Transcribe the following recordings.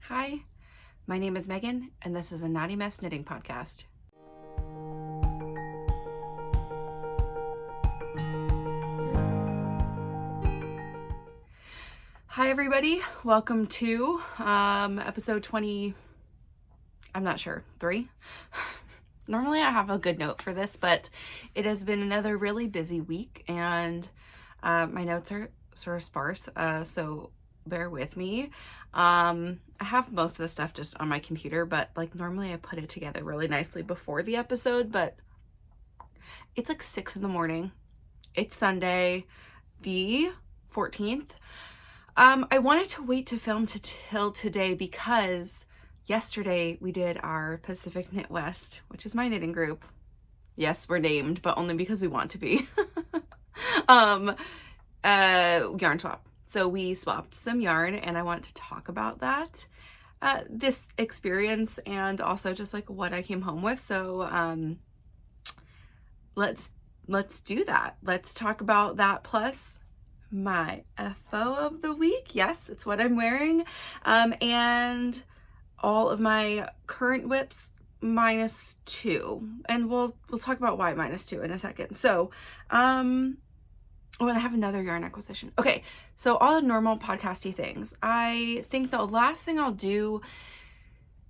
Hi, my name is Megan, and this is a Naughty Mess Knitting Podcast. Hi, everybody. Welcome to episode 20, I'm not sure, 3? Normally I have a good note for this, but it has been another really busy week, and my notes are sort of sparse, so bear with me. I have most of the stuff just on my computer, but like normally I put it together really nicely before the episode, but it's like 6 in the morning. It's Sunday, the 14th. I wanted to wait to film till today because yesterday we did our PacificKnitWest, which is my knitting group. Yes, we're named, but only because we want to be. Yarn swap. So we swapped some yarn, and I want to talk about that, this experience, and also just like what I came home with. So let's do that. Let's talk about that, plus my FO of the week. Yes, it's what I'm wearing, and all of my current whips -2, and we'll talk about why -2 in a second. So oh, and I have another yarn acquisition. Okay, so all the normal podcasty things. I think the last thing I'll do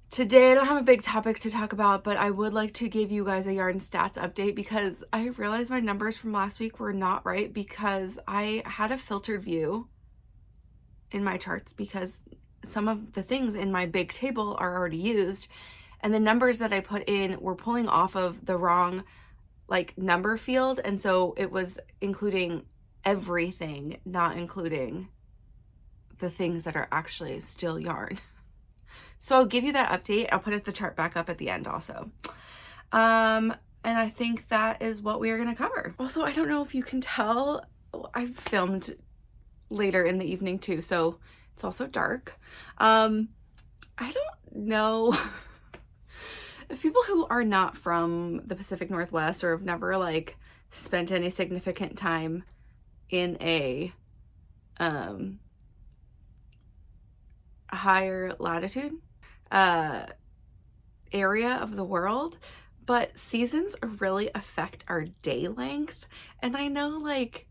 today, I don't have a big topic to talk about, but I would like to give you guys a yarn stats update because I realized my numbers from last week were not right because I had a filtered view in my charts because some of the things in my big table are already used, and the numbers that I put in were pulling off of the wrong like number field, and so it was including everything, not including the things that are actually still yarn. So I'll give you that update. I'll put the chart back up at the end also. And I think that is what we are going to cover. Also, I don't know if you can tell, I've filmed later in the evening too, so it's also dark. I don't know if people who are not from the Pacific Northwest or have never like spent any significant time in a higher latitude area of the world, but seasons really affect our day length. And I know like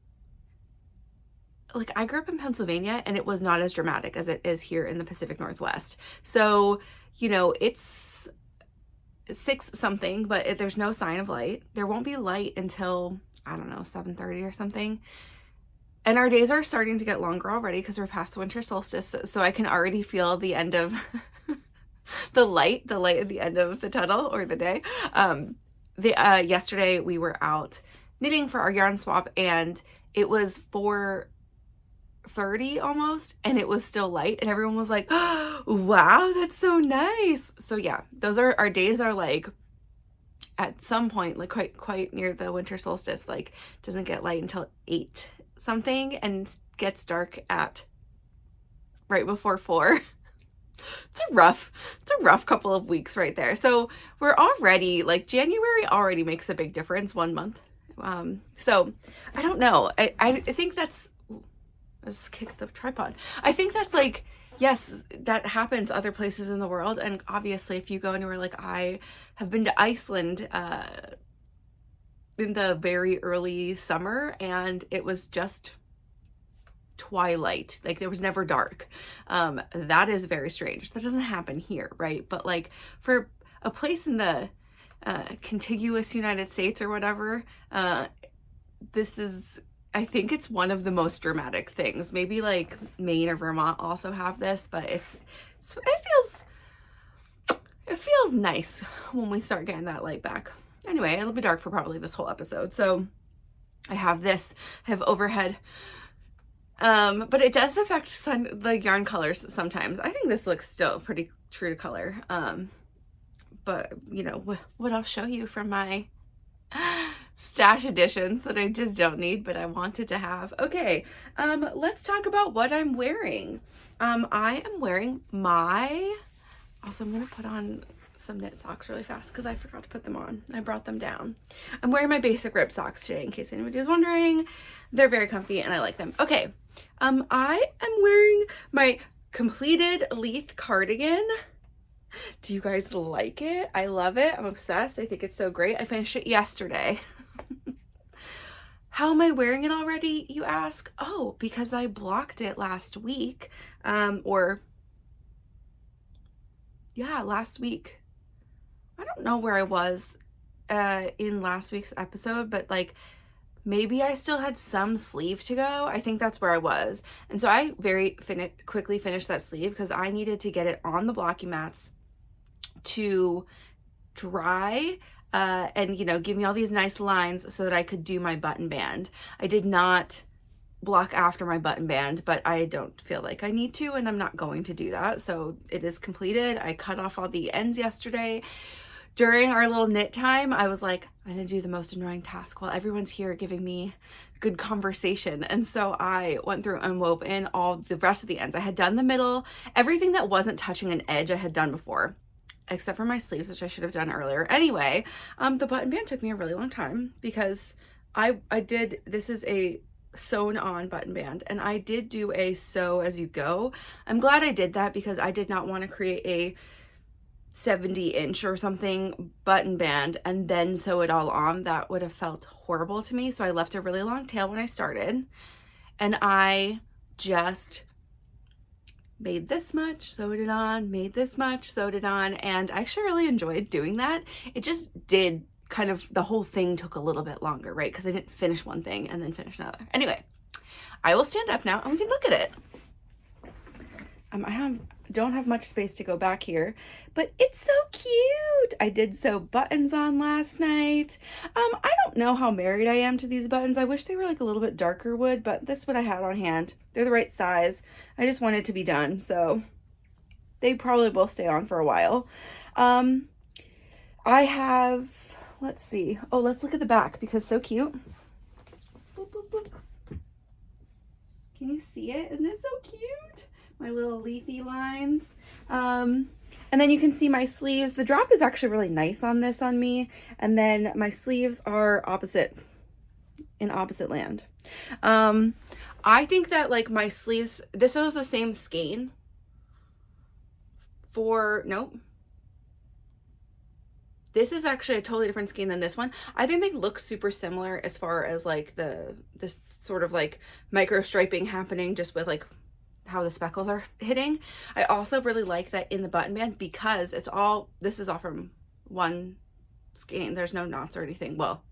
I grew up in Pennsylvania, and it was not as dramatic as it is here in the Pacific Northwest. So, you know, it's 6 something, but there's no sign of light. There won't be light until, I don't know, 7:30 or something. And our days are starting to get longer already because we're past the winter solstice. So I can already feel the end of the light at the end of the tunnel or the day. Yesterday we were out knitting for our yarn swap, and it was 4:30 almost, and it was still light, and everyone was like, oh, wow, that's so nice. So yeah, those are our days, are like at some point, like quite near the winter solstice, like doesn't get light until 8 something and gets dark at right before 4. It's a rough couple of weeks right there. So we're already like, January already makes a big difference, 1 month. So I don't know. I think that's, I just kicked the tripod. I think that's like, yes, that happens other places in the world. And obviously if you go anywhere, like I have been to Iceland, in the very early summer, and it was just twilight. Like there was never dark. That is very strange. That doesn't happen here, right? But like for a place in the contiguous United States or whatever, this is, I think it's one of the most dramatic things. Maybe like Maine or Vermont also have this, but it feels nice when we start getting that light back. Anyway, it'll be dark for probably this whole episode. So I have overhead, but it does affect the yarn colors sometimes. I think this looks still pretty true to color. But you know, what I'll show you from my stash editions that I just don't need, but I wanted to have. Okay, let's talk about what I'm wearing. I am wearing also I'm gonna put on some knit socks really fast because I forgot to put them on. I brought them down. I'm wearing my basic rib socks today in case anybody is wondering. They're very comfy and I like them. Okay, I am wearing my completed Leith cardigan. Do you guys like it? I love it. I'm obsessed. I think it's so great. I finished it yesterday. How am I wearing it already, you ask? Oh, because I blocked it last week. Last week. I don't know where I was in last week's episode, but like maybe I still had some sleeve to go. I think that's where I was. And so I very quickly finished that sleeve because I needed to get it on the blocky mats to dry and, you know, give me all these nice lines so that I could do my button band. I did not block after my button band, but I don't feel like I need to, and I'm not going to do that. So it is completed. I cut off all the ends yesterday. During our little knit time, I was like, I'm gonna do the most annoying task while everyone's here giving me good conversation. And so I went through and wove in all the rest of the ends. I had done the middle, everything that wasn't touching an edge I had done before, except for my sleeves, which I should have done earlier. Anyway, the button band took me a really long time because this is a sewn on button band, and I did do a sew as you go. I'm glad I did that because I did not want to create a 70-inch or something button band and then sew it all on. That would have felt horrible to me. So I left a really long tail when I started, and I just made this much, sewed it on, made this much, sewed it on, and I actually really enjoyed doing that. It just did kind of, the whole thing took a little bit longer, right? Because I didn't finish one thing and then finish another. Anyway, I will stand up now and we can look at it. I don't have much space to go back here, but it's so cute. I did sew buttons on last night. I don't know how married I am to these buttons. I wish they were like a little bit darker wood, but this is what I had on hand. They're the right size. I just wanted to be done, so they probably will stay on for a while. I have, let's see. Oh, let's look at the back because so cute. Boop, boop, boop. Can you see it? Isn't it so cute? My little leafy lines. And then you can see my sleeves. The drop is actually really nice on this on me. And then my sleeves are in opposite land. I think that like my sleeves, this is the same skein nope. This is actually a totally different skein than this one. I think they look super similar as far as like this sort of like micro striping happening just with like how the speckles are hitting. I also really like that in the button band because this is all from one skein. There's no knots or anything. Well,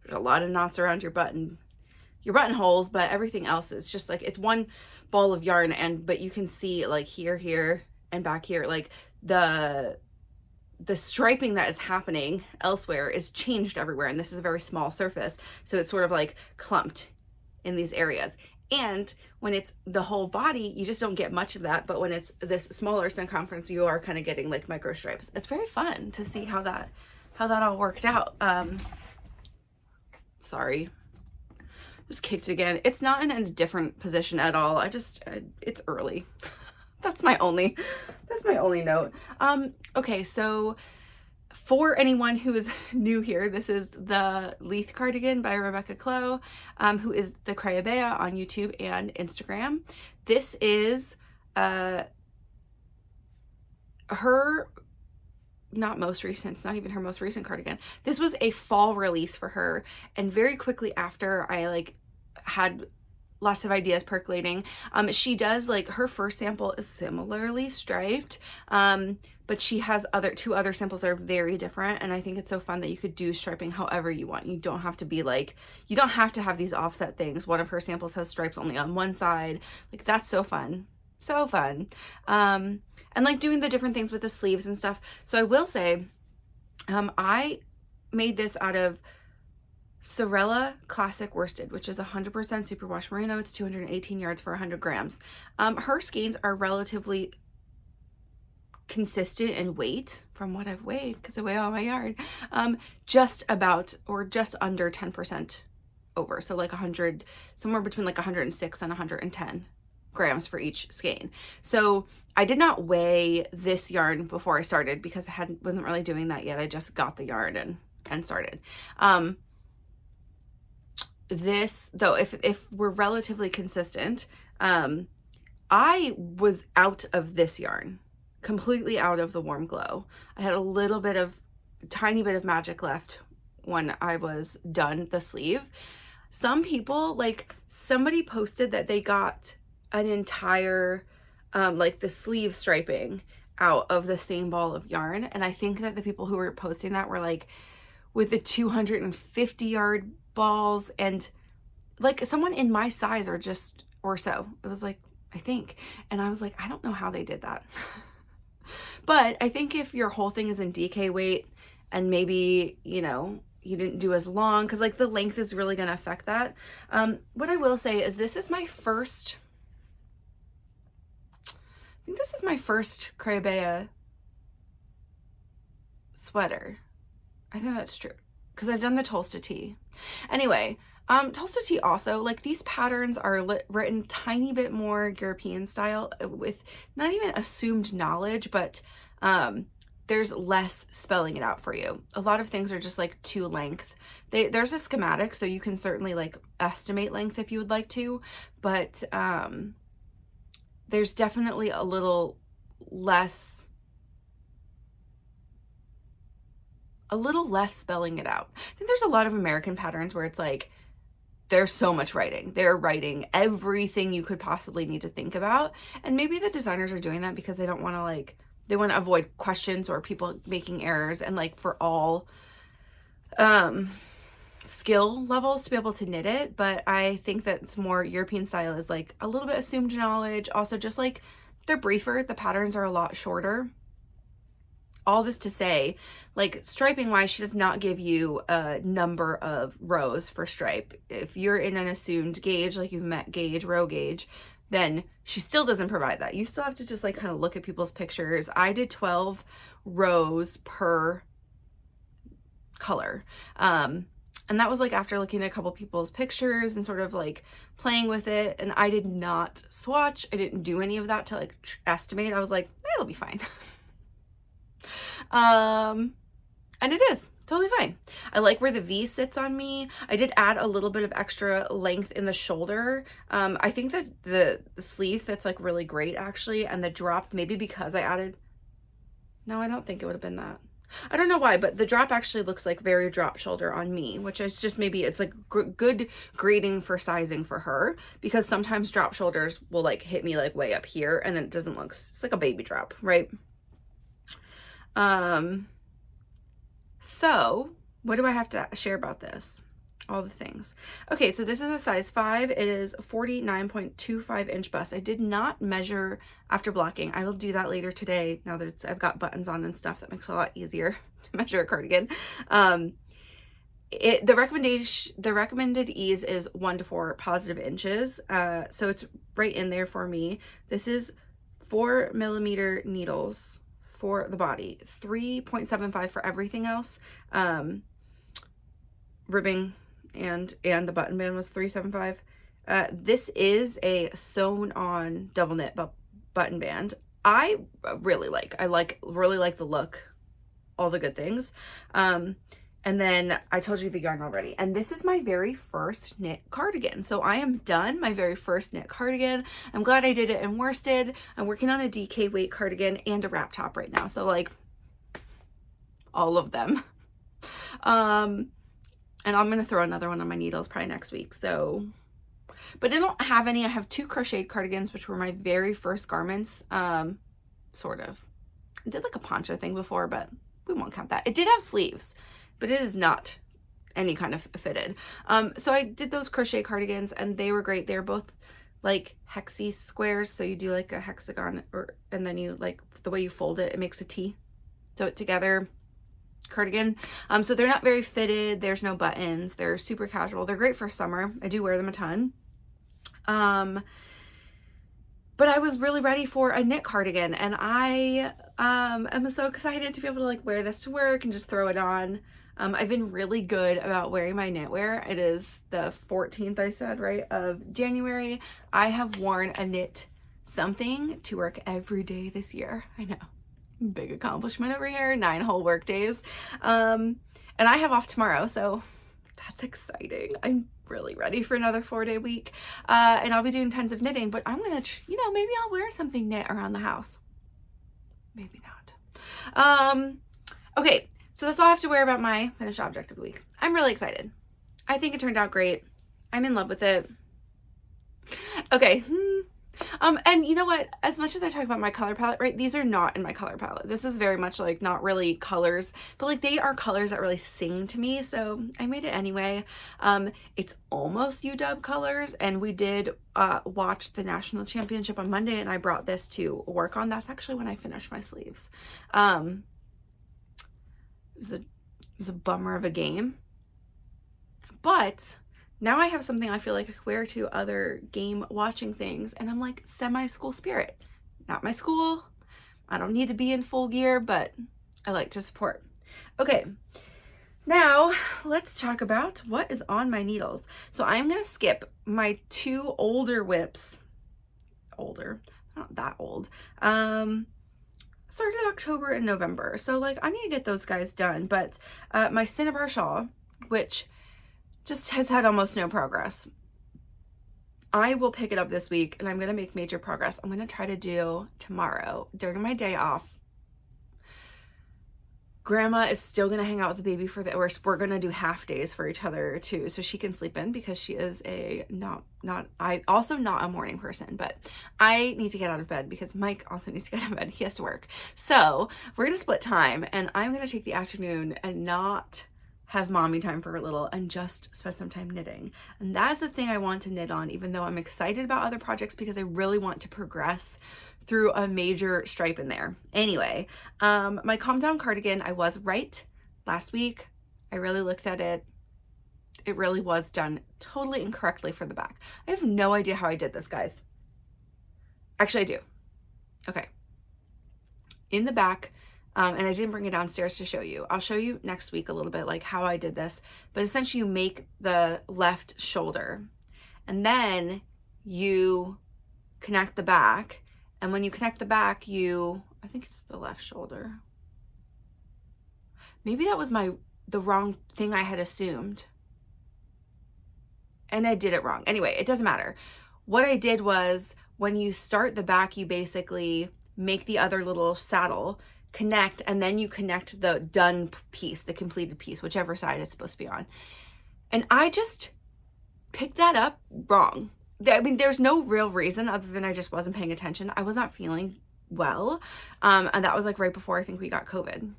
there's a lot of knots around your buttonholes, but everything else is just like, it's one ball of yarn, but you can see like here, and back here, like the striping that is happening elsewhere is changed everywhere. And this is a very small surface. So it's sort of like clumped in these areas. And when it's the whole body, you just don't get much of that. But when it's this smaller circumference, you are kind of getting like micro stripes. It's very fun to see how that all worked out. Sorry, just kicked again. It's not in a different position at all. It's early. That's my only note. Okay, so for anyone who is new here, this is the Leith cardigan by Rebecca Clow, who is the Crave on YouTube and Instagram. This is her not most recent, it's not even her most recent cardigan. This was a fall release for her, and very quickly after I like had lots of ideas percolating. She does like, her first sample is similarly striped, but she has two other samples that are very different. And I think it's so fun that you could do striping however you want. You don't have to be like, you don't have to have these offset things. One of her samples has stripes only on one side. Like, that's so fun. So fun. And like doing the different things with the sleeves and stuff. So I will say, I made this out of Sorella Classic Worsted, which is 100% superwash merino. It's 218 yards for 100 grams. Her skeins are relatively consistent in weight from what I've weighed, because I weigh all my yarn, just about or just under 10% over. So like 100, somewhere between like 106 and 110 grams for each skein. So I did not weigh this yarn before I started because I wasn't really doing that yet. I just got the yarn and started. This though, if we're relatively consistent, I was out of this yarn, completely out of the Warm Glow. I had a tiny bit of magic left when I was done the sleeve. Some people, like somebody posted that they got an entire, like the sleeve striping out of the same ball of yarn. And I think that the people who were posting that were like with the 250 yard balls, and like someone in my size or so. It was like, I think. And I was like, I don't know how they did that. But I think if your whole thing is in DK weight and maybe, you know, you didn't do as long, because like the length is really going to affect that. What I will say is this is my first, I think this is my first Crave sweater. I think that's true because I've done the Tulsa tee. Anyway, Tulsa tee also, like these patterns are written tiny bit more European style with not even assumed knowledge, but there's less spelling it out for you. A lot of things are just like to length. There's a schematic, so you can certainly like estimate length if you would like to, but there's definitely a little less spelling it out. I think there's a lot of American patterns where it's like, there's so much writing. They're writing everything you could possibly need to think about. And maybe the designers are doing that because they don't want to like, they want to avoid questions or people making errors, and like for all skill levels to be able to knit it. But I think that it's more European style is like a little bit assumed knowledge. Also just like they're briefer. The patterns are a lot shorter. All this to say, like striping wise, she does not give you a number of rows for stripe. If you're in an assumed gauge, like you've met gauge, row gauge, then she still doesn't provide that. You still have to just like kind of look at people's pictures. I did 12 rows per color. And that was like after looking at a couple people's pictures and sort of like playing with it. And I did not swatch. I didn't do any of that to like estimate. I was like, it'll be fine. And it is totally fine. I like where the V sits on me. I did add a little bit of extra length in the shoulder. I think that the sleeve fits like really great actually. And the drop, maybe because I added, no, I don't think it would have been that. I don't know why, but the drop actually looks like very drop shoulder on me, which is just maybe it's like good grading for sizing for her, because sometimes drop shoulders will like hit me like way up here and then it doesn't look, it's like a baby drop, right? So what do I have to share about this? All the things. Okay, so this is a size 5. It is 49.25 inch bust. I did not measure after blocking. I will do that later today now that I've got buttons on and stuff. That makes it a lot easier to measure a cardigan. The recommended ease is 1 to 4 positive inches. So it's right in there for me. This is 4mm needles for the body, 3.75 for everything else. Ribbing and the button band was 3.75. This is a sewn on double knit button band. I really like the look, all the good things. And then I told you the yarn already. And this is my very first knit cardigan. So I am done, my very first knit cardigan. I'm glad I did it in worsted. I'm working on a DK weight cardigan and a wrap top right now. So like all of them. And I'm going to throw another one on my needles probably next week. So, but I don't have any. I have 2 crocheted cardigans, which were my very first garments. Sort of. I did like a poncho thing before, but we won't count that. It did have sleeves, but it is not any kind of fitted. So I did those crochet cardigans and they were great. They're both like hexy squares. So you do like a hexagon and then you like the way you fold it, it makes a T. Sew it together cardigan. So they're not very fitted. There's no buttons. They're super casual. They're great for summer. I do wear them a ton. But I was really ready for a knit cardigan and I am so excited to be able to like wear this to work and just throw it on. I've been really good about wearing my knitwear. It is the 14th, I said, right, of January. I have worn a knit something to work every day this year. I know, big accomplishment over here, 9 whole work days. And I have off tomorrow, so that's exciting. I'm really ready for another 4-day week. And I'll be doing tons of knitting, but I'm going to, maybe I'll wear something knit around the house. Maybe not. Okay, so that's all I have to worry about my finished object of the week. I'm really excited. I think it turned out great. I'm in love with it. Okay. And you know what? As much as I talk about my color palette, right? These are not in my color palette. This is very much like not really colors, but like they are colors that really sing to me. So I made it anyway. It's almost UW colors, and we did watch the national championship on Monday, and I brought this to work on. That's actually when I finished my sleeves. It was a bummer of a game, but now I have something I feel like I could wear to other game watching things, and I'm like semi-school spirit. Not my school. I don't need to be in full gear, but I like to support. Okay, now let's talk about what is on my needles. So I'm going to skip my 2 older whips. Older, not that old. Started October and November. So like I need to get those guys done, but my Cinnabar shawl, which just has had almost no progress. I will pick it up this week, and I'm going to make major progress. I'm going to try to do tomorrow during my day off. Grandma is still going to hang out with the baby for the, or we're going to do half days for each other too, so she can sleep in, because she is also not a morning person, but I need to get out of bed because Mike also needs to get out of bed. He has to work. So we're going to split time, and I'm going to take the afternoon and not have mommy time for a little and just spend some time knitting. And that's the thing I want to knit on, even though I'm excited about other projects, because I really want to progress through a major stripe in there. Anyway, my Calm Down cardigan, I was right last week. I really looked at it. It really was done totally incorrectly for the back. I have no idea how I did this, guys. Actually, I do. Okay. In the back, and I didn't bring it downstairs to show you. I'll show you next week a little bit like how I did this. But essentially you make the left shoulder, and then you connect the back. And when you connect the back, I think it's the left shoulder. Maybe that was the wrong thing I had assumed. And I did it wrong. Anyway, it doesn't matter. What I did was, when you start the back, you basically make the other little saddle connect, and then you connect the done piece, the completed piece, whichever side it's supposed to be on. And I just picked that up wrong. I mean, there's no real reason other than I just wasn't paying attention. I was not feeling well. And that was like right before I think we got COVID.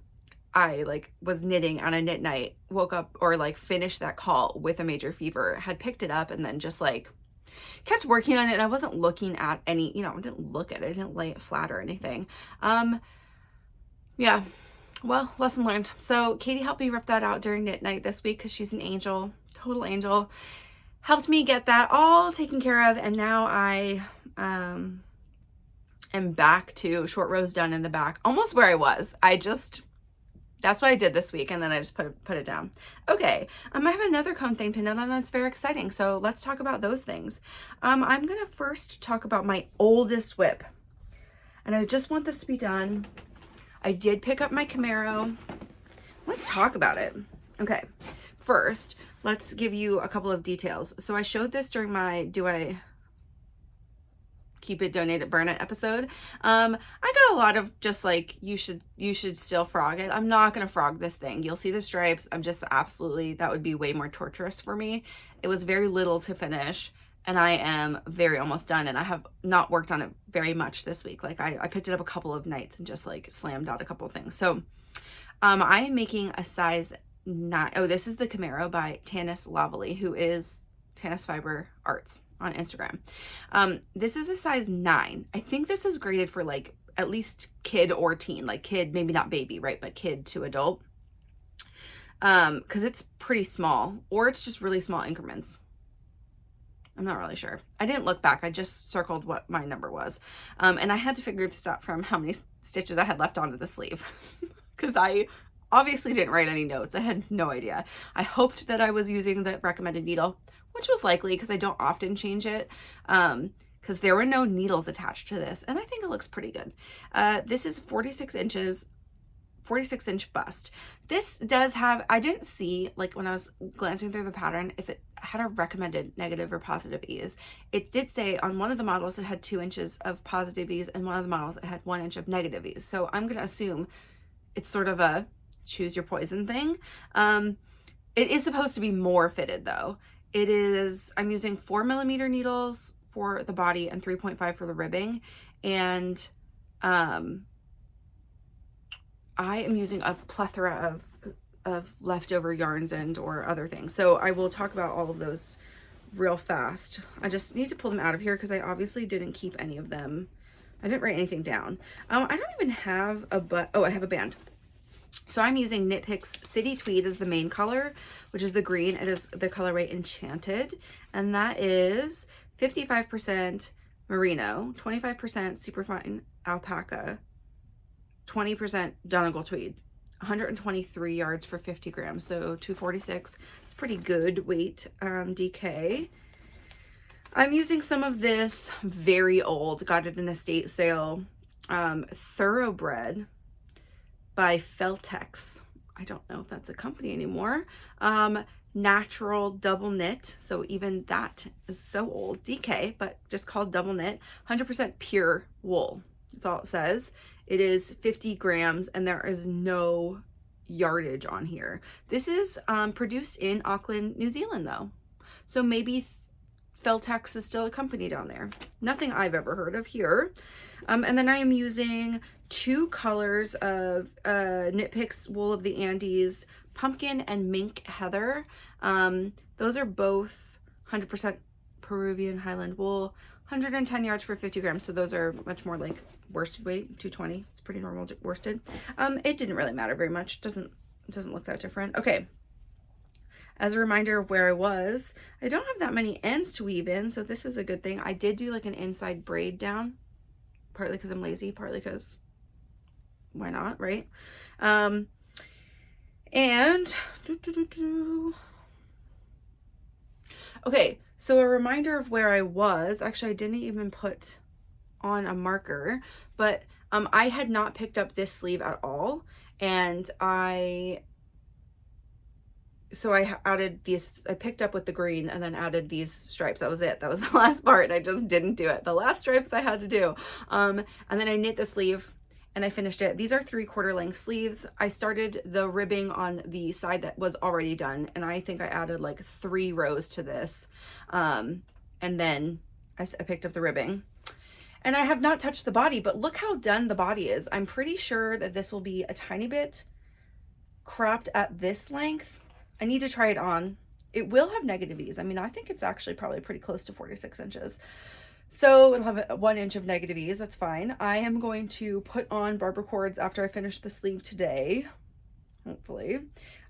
I like was knitting on a knit night, woke up or like finished that call with a major fever, had picked it up, and then just like kept working on it. And I wasn't looking at any, I didn't look at it. I didn't lay it flat or anything. Yeah, well, lesson learned. So Katie helped me rip that out during knit night this week, because she's an angel, total angel. Helped me get that all taken care of, and now I am back to short rows done in the back, almost where I was. That's what I did this week, and then I just put it down. Okay, I have another cone thing to knit on that's very exciting, so let's talk about those things. I'm gonna first talk about my oldest whip, and I just want this to be done. I did pick up my Camaro. Let's talk about it. Okay, first, let's give you a couple of details. So I showed this during my Do I Keep It, Donate It, Burn It episode. I got a lot of just like, you should still frog it. I'm not going to frog this thing. You'll see the stripes. I'm just absolutely, that would be way more torturous for me. It was very little to finish, and I am very almost done, and I have not worked on it very much this week. Like I picked it up a couple of nights and just like slammed out a couple of things. So I am making a size 9. Oh, this is the Camaro by Tanis Lavely, who is Tanis Fiber Arts on Instagram. This is a size 9. I think this is graded for like at least kid or teen, like kid, maybe not baby, right? But kid to adult. Cause it's pretty small, or it's just really small increments. I'm not really sure. I didn't look back. I just circled what my number was. And I had to figure this out from how many stitches I had left onto the sleeve, because I obviously didn't write any notes. I had no idea. I hoped that I was using the recommended needle, which was likely because I don't often change it, because there were no needles attached to this, and I think it looks pretty good. This is 46 inches 46-inch bust. This does have, I didn't see, like when I was glancing through the pattern, if it had a recommended negative or positive ease. It did say on one of the models it had 2 inches of positive ease, and one of the models it had 1 inch of negative ease. So I'm going to assume it's sort of a choose your poison thing. It is supposed to be more fitted though. It is, I'm using 4mm needles for the body and 3.5 for the ribbing. And I am using a plethora of leftover yarns and or other things. So I will talk about all of those real fast. I just need to pull them out of here because I obviously didn't keep any of them. I didn't write anything down. I don't even have I have a band. So I'm using Knit Picks City Tweed as the main color, which is the green. It is the colorway Enchanted, and that is 55% merino, 25% superfine alpaca, 20% Donegal tweed, 123 yards for 50 grams, so 246. It's pretty good weight, DK. I'm using some of this very old, got it in a estate sale, Thorobred by Flextex. I don't know if that's a company anymore. Natural double knit, so even that is so old, DK, but just called double knit. 100% pure wool, that's all it says. It is 50 grams and there is no yardage on here. This is produced in Auckland, New Zealand though, so maybe Flextex is still a company down there. Nothing I've ever heard of here. And then I am using 2 colors of Knit Picks Wool of the Andes, Pumpkin and Mink Heather. Those are both 100% Peruvian Highland wool, 110 yards for 50 grams. So those are much more like worsted weight, 220. It's pretty normal worsted. It didn't really matter very much. It doesn't look that different. Okay. As a reminder of where I was, I don't have that many ends to weave in, so this is a good thing. I did do like an inside braid down, partly because I'm lazy, partly because why not, right? Okay, so a reminder of where I was. Actually, I didn't even put on a marker, but I had not picked up this sleeve at all, and I added these, I picked up with the green and then added these stripes. That was it. That was the last part. I just didn't do it. The last stripes I had to do. And then I knit the sleeve and I finished it. These are 3/4 length sleeves. I started the ribbing on the side that was already done, and I think I added like 3 rows to this. And then I picked up the ribbing. And I have not touched the body, but look how done the body is. I'm pretty sure that this will be a tiny bit cropped at this length. I need to try it on. It will have negative ease. I mean, I think it's actually probably pretty close to 46 inches. So it'll have 1 inch of negative ease. That's fine. I am going to put on barber cords after I finish the sleeve today, hopefully.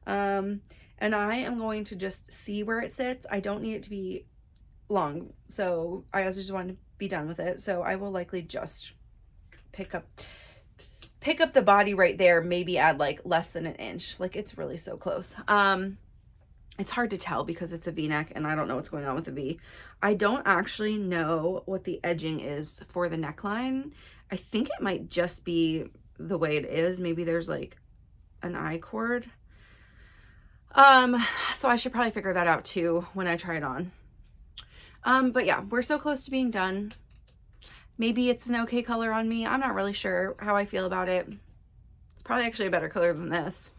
And I am going to just see where it sits. I don't need it to be long, so I also just want to be done with it. So I will likely just pick up the body right there, maybe add like less than 1 inch. Like, it's really so close. It's hard to tell because it's a V-neck and I don't know what's going on with the V. I don't actually know what the edging is for the neckline. I think it might just be the way it is. Maybe there's like an I-cord. So I should probably figure that out too when I try it on. But yeah, we're so close to being done. Maybe it's an okay color on me. I'm not really sure how I feel about it. It's probably actually a better color than this.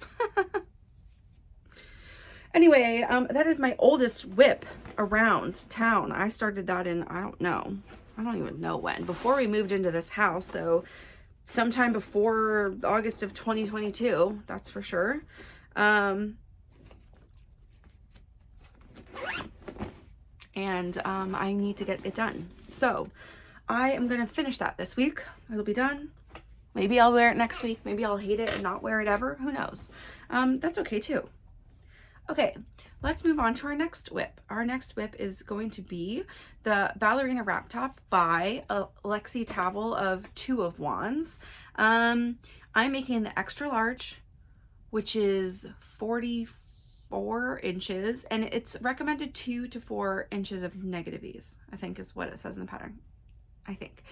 Anyway, that is my oldest whip around town. I started that in, I don't even know when, before we moved into this house. So sometime before August of 2022, that's for sure. And I need to get it done. So I am going to finish that this week. It'll be done. Maybe I'll wear it next week. Maybe I'll hate it and not wear it ever. Who knows? That's okay too. Okay, let's move on to our next whip. Our next whip is going to be the Ballerina Wrap Top by Alexi Tavel of 2 of Wands. I'm making the extra large, which is 44 inches, and it's recommended 2 to 4 inches of negative ease, I think is what it says in the pattern. I think.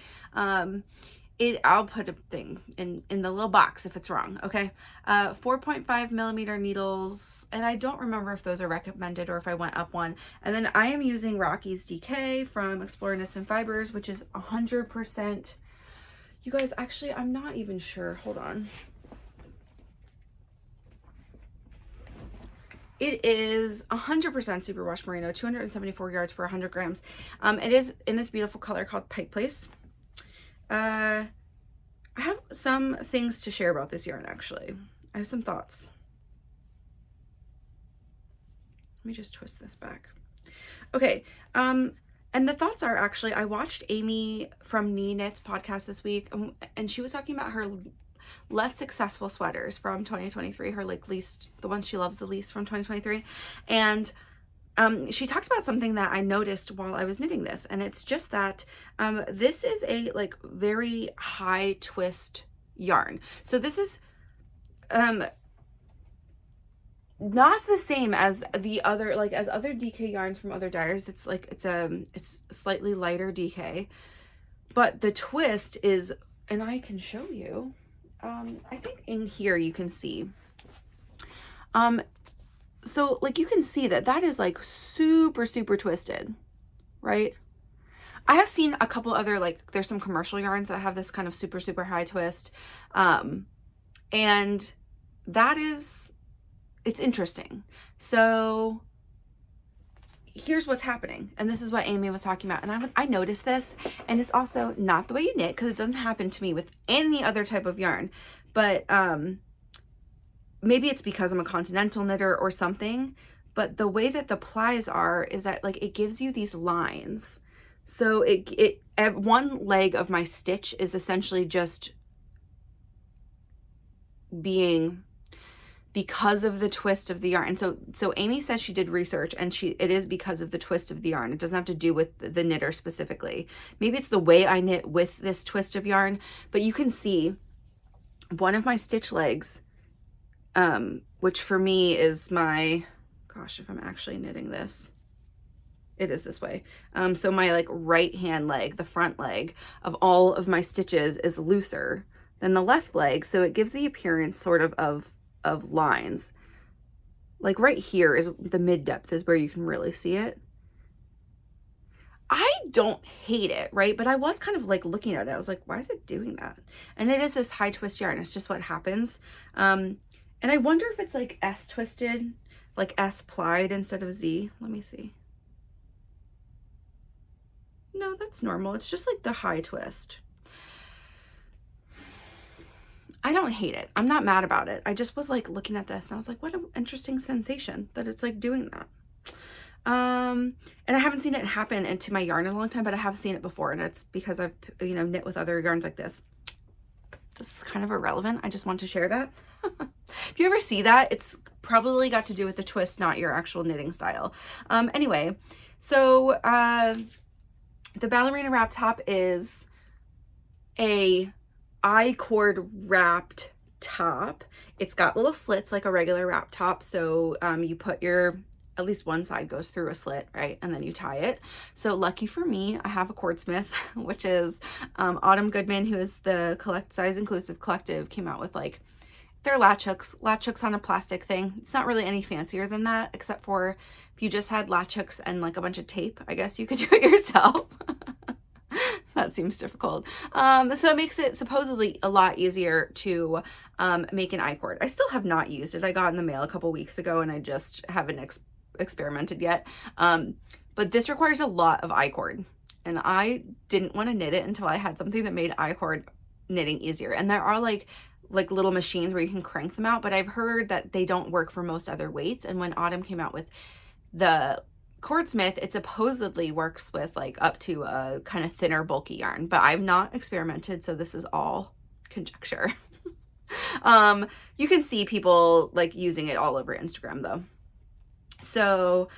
I'll put a thing in the little box if it's wrong, okay? 4.5 millimeter needles, and I don't remember if those are recommended or if I went up one. And then I am using Rocky's DK from Explore Knits and Fibers, which is 100%. You guys, actually, I'm not even sure. Hold on. It is 100% superwash merino, 274 yards for 100 grams. It is in this beautiful color called Pike Place. I have some things to share about this yarn, actually. I have some thoughts. Let me just twist this back. Okay, and the thoughts are actually, I watched Amy from Knee Knits podcast this week, and she was talking about her less successful sweaters from 2023, her like least, the ones she loves the least from 2023. And she talked about something that I noticed while I was knitting this, and it's just that this is a like very high twist yarn. So this is not the same as the other, like as other DK yarns from other dyers. It's like it's slightly lighter DK, but the twist is, and I can show you, I think in here you can see, so like you can see that that is like super twisted, right? I have seen a couple other, like there's some commercial yarns that have this kind of super high twist, and that is, it's interesting. So here's what's happening, and this is what Amy was talking about, and I noticed this, and it's also not the way you knit, because it doesn't happen to me with any other type of yarn, but maybe it's because I'm a continental knitter or something, but the way that the plies are is that like it gives you these lines. So one leg of my stitch is essentially just being, because of the twist of the yarn. So Amy says she did research, and it is because of the twist of the yarn. It doesn't have to do with the knitter specifically. Maybe it's the way I knit with this twist of yarn, but you can see one of my stitch legs, which for me is my, gosh, if I'm actually knitting this, it is this way. So my like right hand leg, the front leg of all of my stitches is looser than the left leg. So it gives the appearance sort of lines. Like right here is the mid depth is where you can really see it. I don't hate it, right? But I was kind of like looking at it. I was like, why is it doing that? And it is this high twist yarn. It's just what happens. And I wonder if it's like S twisted, like S plied instead of Z. Let me see. No, that's normal. It's just like the high twist. I don't hate it. I'm not mad about it. I just was like looking at this and I was like, what an interesting sensation that it's like doing that. And I haven't seen it happen into my yarn in a long time, but I have seen it before, and it's because I've, you know, knit with other yarns like this. This is kind of irrelevant. I just want to share that. If you ever see that, it's probably got to do with the twist, not your actual knitting style. Anyway, so the ballerina wrap top is a I-cord wrapped top. It's got little slits like a regular wrap top. So you put your, at least one side goes through a slit, right? And then you tie it. So lucky for me, I have a cordsmith, which is Autumn Goodman, who is the Size Inclusive Collective, came out with like their latch hooks on a plastic thing. It's not really any fancier than that, except for if you just had latch hooks and like a bunch of tape, I guess you could do it yourself. That seems difficult. So it makes it supposedly a lot easier to make an I-cord. I still have not used it. I got in the mail a couple weeks ago and I just haven't experimented yet. But this requires a lot of I-cord, and I didn't want to knit it until I had something that made I-cord knitting easier. And there are like little machines where you can crank them out, but I've heard that they don't work for most other weights. And when Autumn came out with the cordsmith, it supposedly works with like up to a kind of thinner, bulky yarn, but I've not experimented, so this is all conjecture. You can see people like using it all over Instagram though. So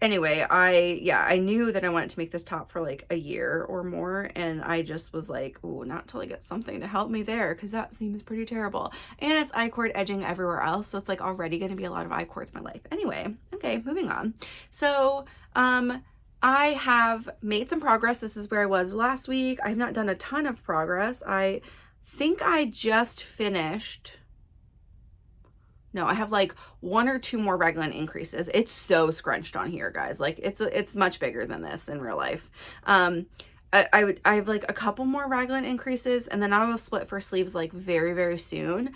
anyway, I knew that I wanted to make this top for like a year or more, and I just was like, oh, not till I get something to help me there, because that seems pretty terrible. And it's I-cord edging everywhere else, so it's like already going to be a lot of I-cords in my life. Anyway, okay, moving on. So I have made some progress. This is where I was last week. I've not done a ton of progress. I think I just finished. No, I have like 1 or 2 more raglan increases. It's so scrunched on here, guys. Like it's much bigger than this in real life. I have like a couple more raglan increases, and then I will split for sleeves like very, very soon.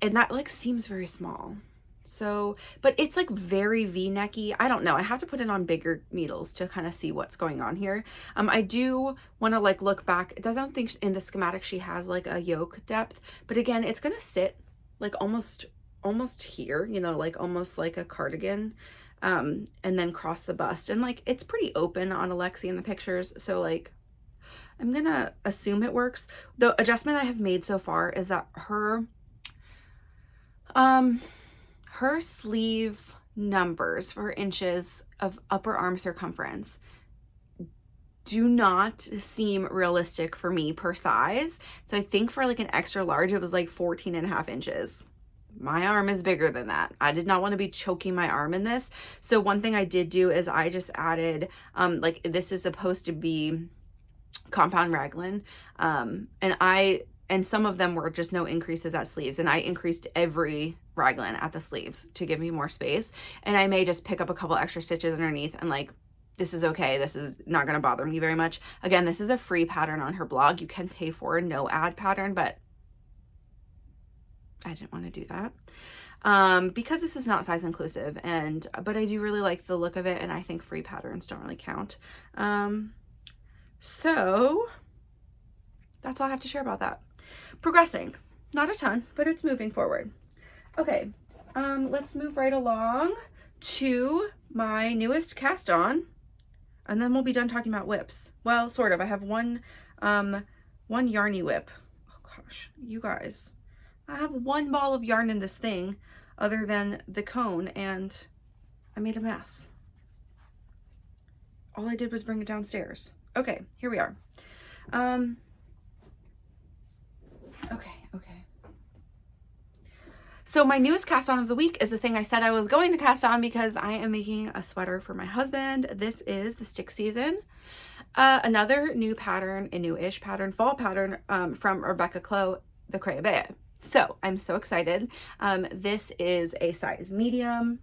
And that like seems very small. So, but it's like very V-necky. I don't know. I have to put it on bigger needles to kind of see what's going on here. I do want to like look back. I don't think in the schematic she has like a yoke depth, but again, it's going to sit like almost here, you know, like almost like a cardigan, and then cross the bust. And like, it's pretty open on Alexi in the pictures. So like, I'm going to assume it works. The adjustment I have made so far is that her sleeve numbers for inches of upper arm circumference do not seem realistic for me per size. So I think for like an extra large, it was like 14.5 inches. My arm is bigger than that. I did not want to be choking my arm in this. So one thing I did do is I just added, like this is supposed to be compound raglan. And some of them were just no increases at sleeves. And I increased every raglan at the sleeves to give me more space. And I may just pick up a couple extra stitches underneath and like, this is okay. This is not going to bother me very much. Again, this is a free pattern on her blog. You can pay for a no ad pattern, but I didn't want to do that. Because this is not size inclusive, but I do really like the look of it, and I think free patterns don't really count. So that's all I have to share about that. Progressing, not a ton, but it's moving forward. Okay, let's move right along to my newest cast on, and then we'll be done talking about whips. Well, sort of. I have one yarny whip. Oh gosh, you guys, I have 1 ball of yarn in this thing other than the cone, and I made a mess. All I did was bring it downstairs. Okay, here we are. Okay. So my newest cast on of the week is the thing I said I was going to cast on because I am making a sweater for my husband. This is the stick season. Another new pattern, a new-ish pattern, fall pattern from Rebecca Clow, the Crave. So I'm so excited. This is a size medium,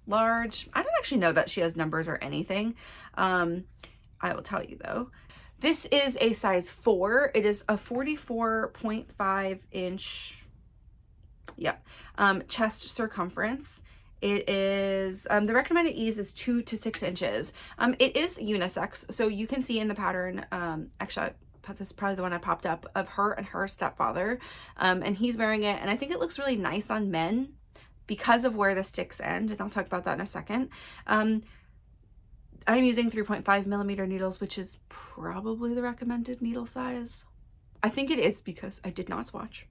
large. I don't actually know that she has numbers or anything. I will tell you though. This is a size 4. It is a 44.5 inch, chest circumference. It is, the recommended ease is 2 to 6 inches. It is unisex, so you can see in the pattern, actually, this is probably the one I popped up, of her and her stepfather, and he's wearing it, and I think it looks really nice on men because of where the sticks end, and I'll talk about that in a second. I'm using 3.5 millimeter needles, which is probably the recommended needle size. I think it is because I did not swatch.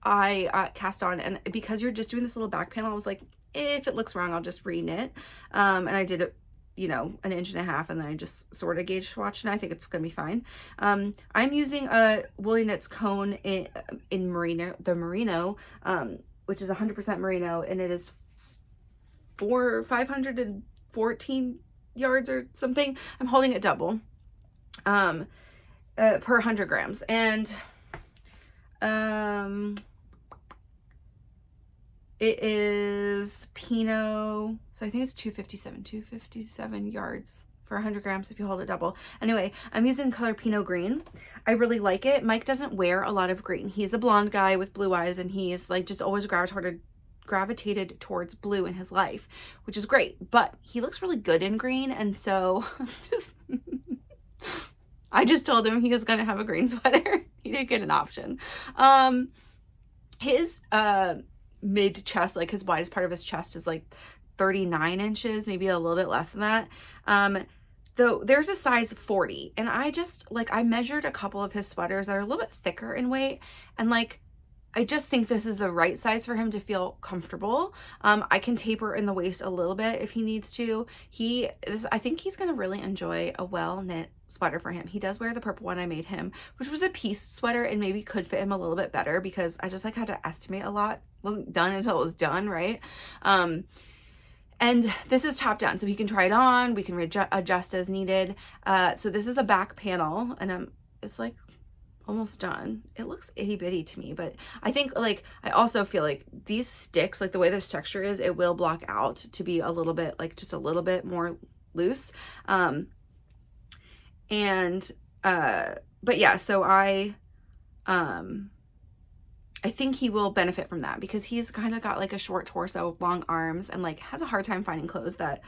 I cast on, and because you're just doing this little back panel, I was like, if it looks wrong, I'll just re-knit. And I did it, you know, 1.5 inches, and then I just sort of gauge swatched, and I think it's gonna be fine. I'm using a Woolly Knits cone in merino, the merino, which is 100% merino, and it is 514 yards or something. I'm holding it double per 100 grams, and it is Pinot, so I think it's 257 yards for 100 grams if you hold it double. Anyway, I'm using color Pinot Green. I really like it. Mike doesn't wear a lot of green. He's a blonde guy with blue eyes, and he's like just always gravitated towards blue in his life, which is great, but he looks really good in green, and so I just told him he was gonna have a green sweater. He didn't get an option. His mid chest, like his widest part of his chest, is like 39 inches, maybe a little bit less than that. So there's a size 40, and I measured a couple of his sweaters that are a little bit thicker in weight, and like I just think this is the right size for him to feel comfortable. I can taper in the waist a little bit if he needs to. I think he's gonna really enjoy a well knit sweater for him. He does wear the purple one I made him, which was a piece sweater and maybe could fit him a little bit better because I just like had to estimate a lot. It wasn't done until it was done, right? And this is top down, so he can try it on, we can adjust as needed. So this is the back panel, and it's like almost done. It looks itty bitty to me, but I think like, I also feel like these sticks, like the way this texture is, it will block out to be a little bit, like just a little bit more loose. But yeah, so I think he will benefit from that because he's kind of got like a short torso, long arms, and like has a hard time finding clothes that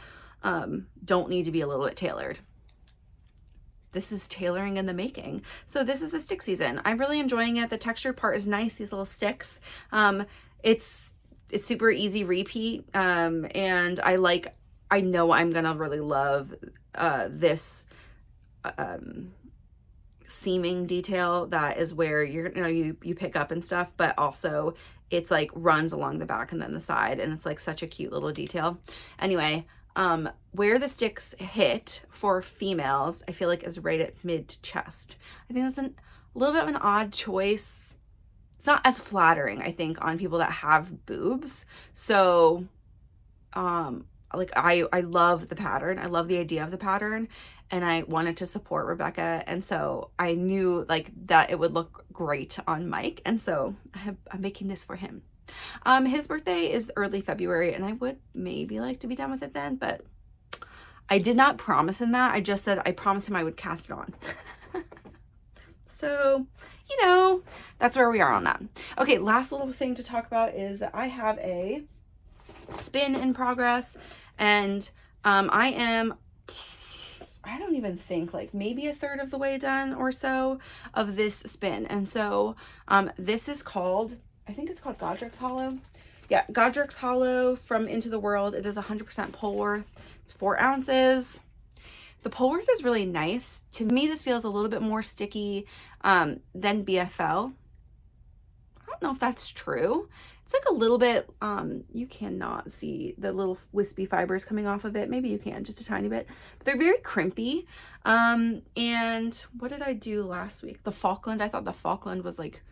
don't need to be a little bit tailored. This is tailoring in the making. So this is the stick season. I'm really enjoying it. The textured part is nice, these little sticks. It's super easy repeat. And I know I'm gonna really love this seaming detail that is where you pick up and stuff, but also it's like runs along the back and then the side, and it's like such a cute little detail. Anyway, where the sticks hit for females, I feel like is right at mid chest. I think that's a little bit of an odd choice. It's not as flattering, I think, on people that have boobs. So, like I love the pattern. I love the idea of the pattern, and I wanted to support Rebecca. And so I knew like that it would look great on Mike. And so I'm making this for him. His birthday is early February, and I would maybe like to be done with it then, but I did not promise him that. I just said I promised him I would cast it on. So, that's where we are on that. Okay, last little thing to talk about is that I have a spin in progress, and I don't even think, like maybe a third of the way done or so of this spin. And so this is called, I think it's called Godric's Hollow. Yeah, Godric's Hollow from Into the World. It is 100% Polworth. It's 4 ounces. The Polworth is really nice. To me, this feels a little bit more sticky than BFL. I don't know if that's true. It's like a little bit, you cannot see the little wispy fibers coming off of it. Maybe you can, just a tiny bit. But they're very crimpy. And what did I do last week? The Falkland. I thought the Falkland was like,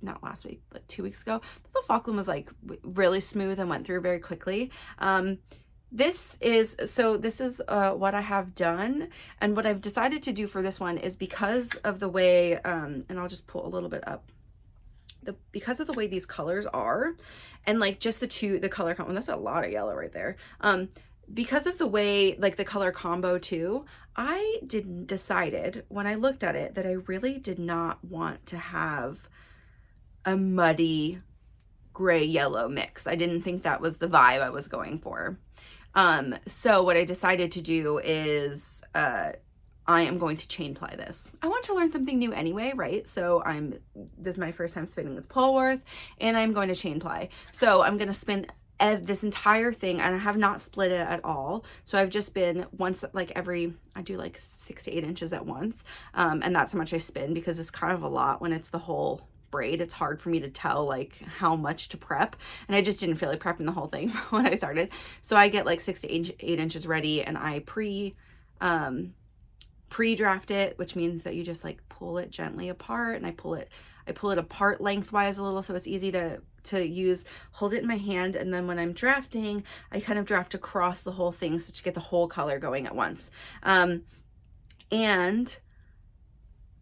not last week, like 2 weeks ago. The Falkland was like really smooth and went through very quickly. This is what I have done, and what I've decided to do for this one is because of the way, and I'll just pull a little bit up, because of the way these colors are, and like just the color combo, that's a lot of yellow right there. Because of the way, like the color combo too, I decided when I looked at it that I really did not want to have a muddy gray yellow mix. I didn't think that was the vibe I was going for. So what I decided to do is I am going to chain ply this. I want to learn something new anyway, right? So this is my first time spinning with Polworth, and I'm going to chain ply. So I'm going to spin this entire thing, and I have not split it at all. So I've just been once, like I do like 6 to 8 inches at once. And that's how much I spin, because it's kind of a lot when it's the whole braid. It's hard for me to tell like how much to prep, and I just didn't feel like prepping the whole thing when I started. So I get like 6 to 8 inches ready, and I pre-draft it, which means that you just like pull it gently apart, and I pull it apart lengthwise a little, so it's easy to use. Hold it in my hand, and then when I'm drafting, I kind of draft across the whole thing so to get the whole color going at once.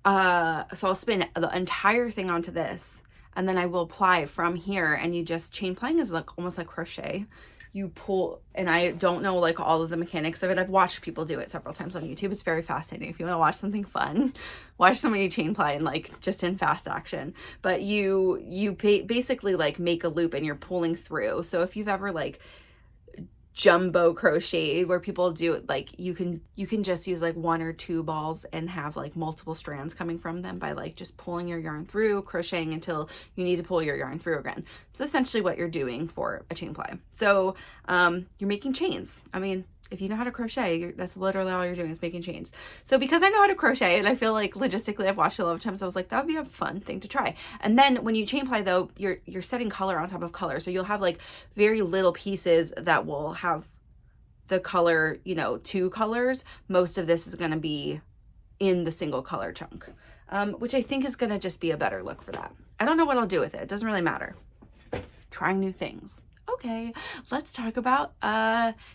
So I'll spin the entire thing onto this, and then I will apply from here. And you just, chain plying is like almost like crochet. You pull, and I don't know like all of the mechanics of it. I've watched people do it several times on YouTube. It's very fascinating. If you want to watch something fun, watch somebody chain ply and like just in fast action. But you basically like make a loop and you're pulling through. So if you've ever like jumbo crochet where people do it, like you can just use like 1 or 2 balls and have like multiple strands coming from them by like just pulling your yarn through, crocheting until you need to pull your yarn through again. It's essentially what you're doing for a chain ply. So you're making chains. I mean, if you know how to crochet, that's literally all you're doing is making chains. So because I know how to crochet, and I feel like logistically I've watched it a lot of times, I was like, that would be a fun thing to try. And then when you chain ply though, you're setting color on top of color. So you'll have like very little pieces that will have the color, 2 colors. Most of this is going to be in the single color chunk, which I think is going to just be a better look for that. I don't know what I'll do with it. It doesn't really matter. Trying new things. Okay, let's talk about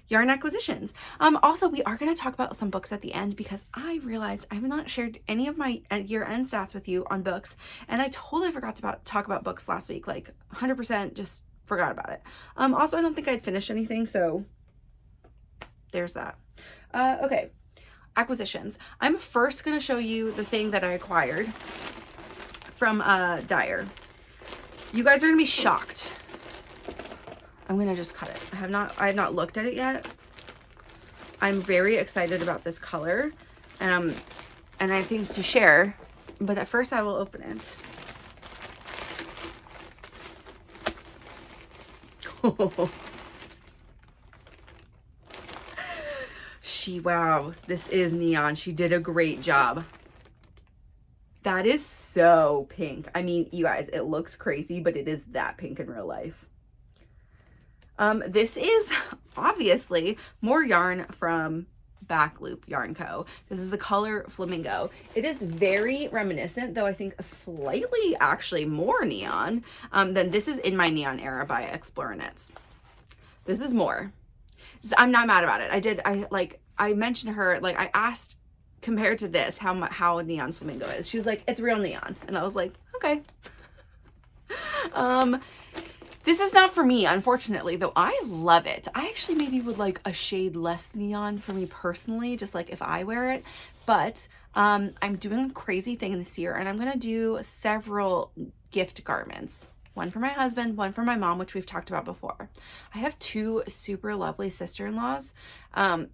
yarn acquisitions. Also, we are going to talk about some books at the end because I realized I have not shared any of my year-end stats with you on books, and I totally forgot to talk about books last week. Like 100% just forgot about it. Also, I don't think I'd finished anything, so there's that. Okay, acquisitions. I'm first going to show you the thing that I acquired from Dyer. You guys are going to be shocked. I'm gonna just cut it. I have not looked at it yet. I'm very excited about this color, and I have things to share, but at first I will open it. Wow, this is neon. She did a great job. That is so pink. I mean, you guys, it looks crazy, but it is that pink in real life. This is obviously more yarn from Backloop Yarn Co. This is the color Flamingo. It is very reminiscent, though I think slightly actually more neon than this is In My Neon Era by Explorer Knits. This is more. I'm not mad about it. I mentioned to her, like I asked compared to this how neon Flamingo is. She was like, it's real neon. And I was like, okay. This is not for me, unfortunately, though I love it. I actually maybe would like a shade less neon for me personally, just like if I wear it. But I'm doing a crazy thing this year, and I'm going to do several gift garments. One for my husband, one for my mom, which we've talked about before. I have two super lovely sister-in-laws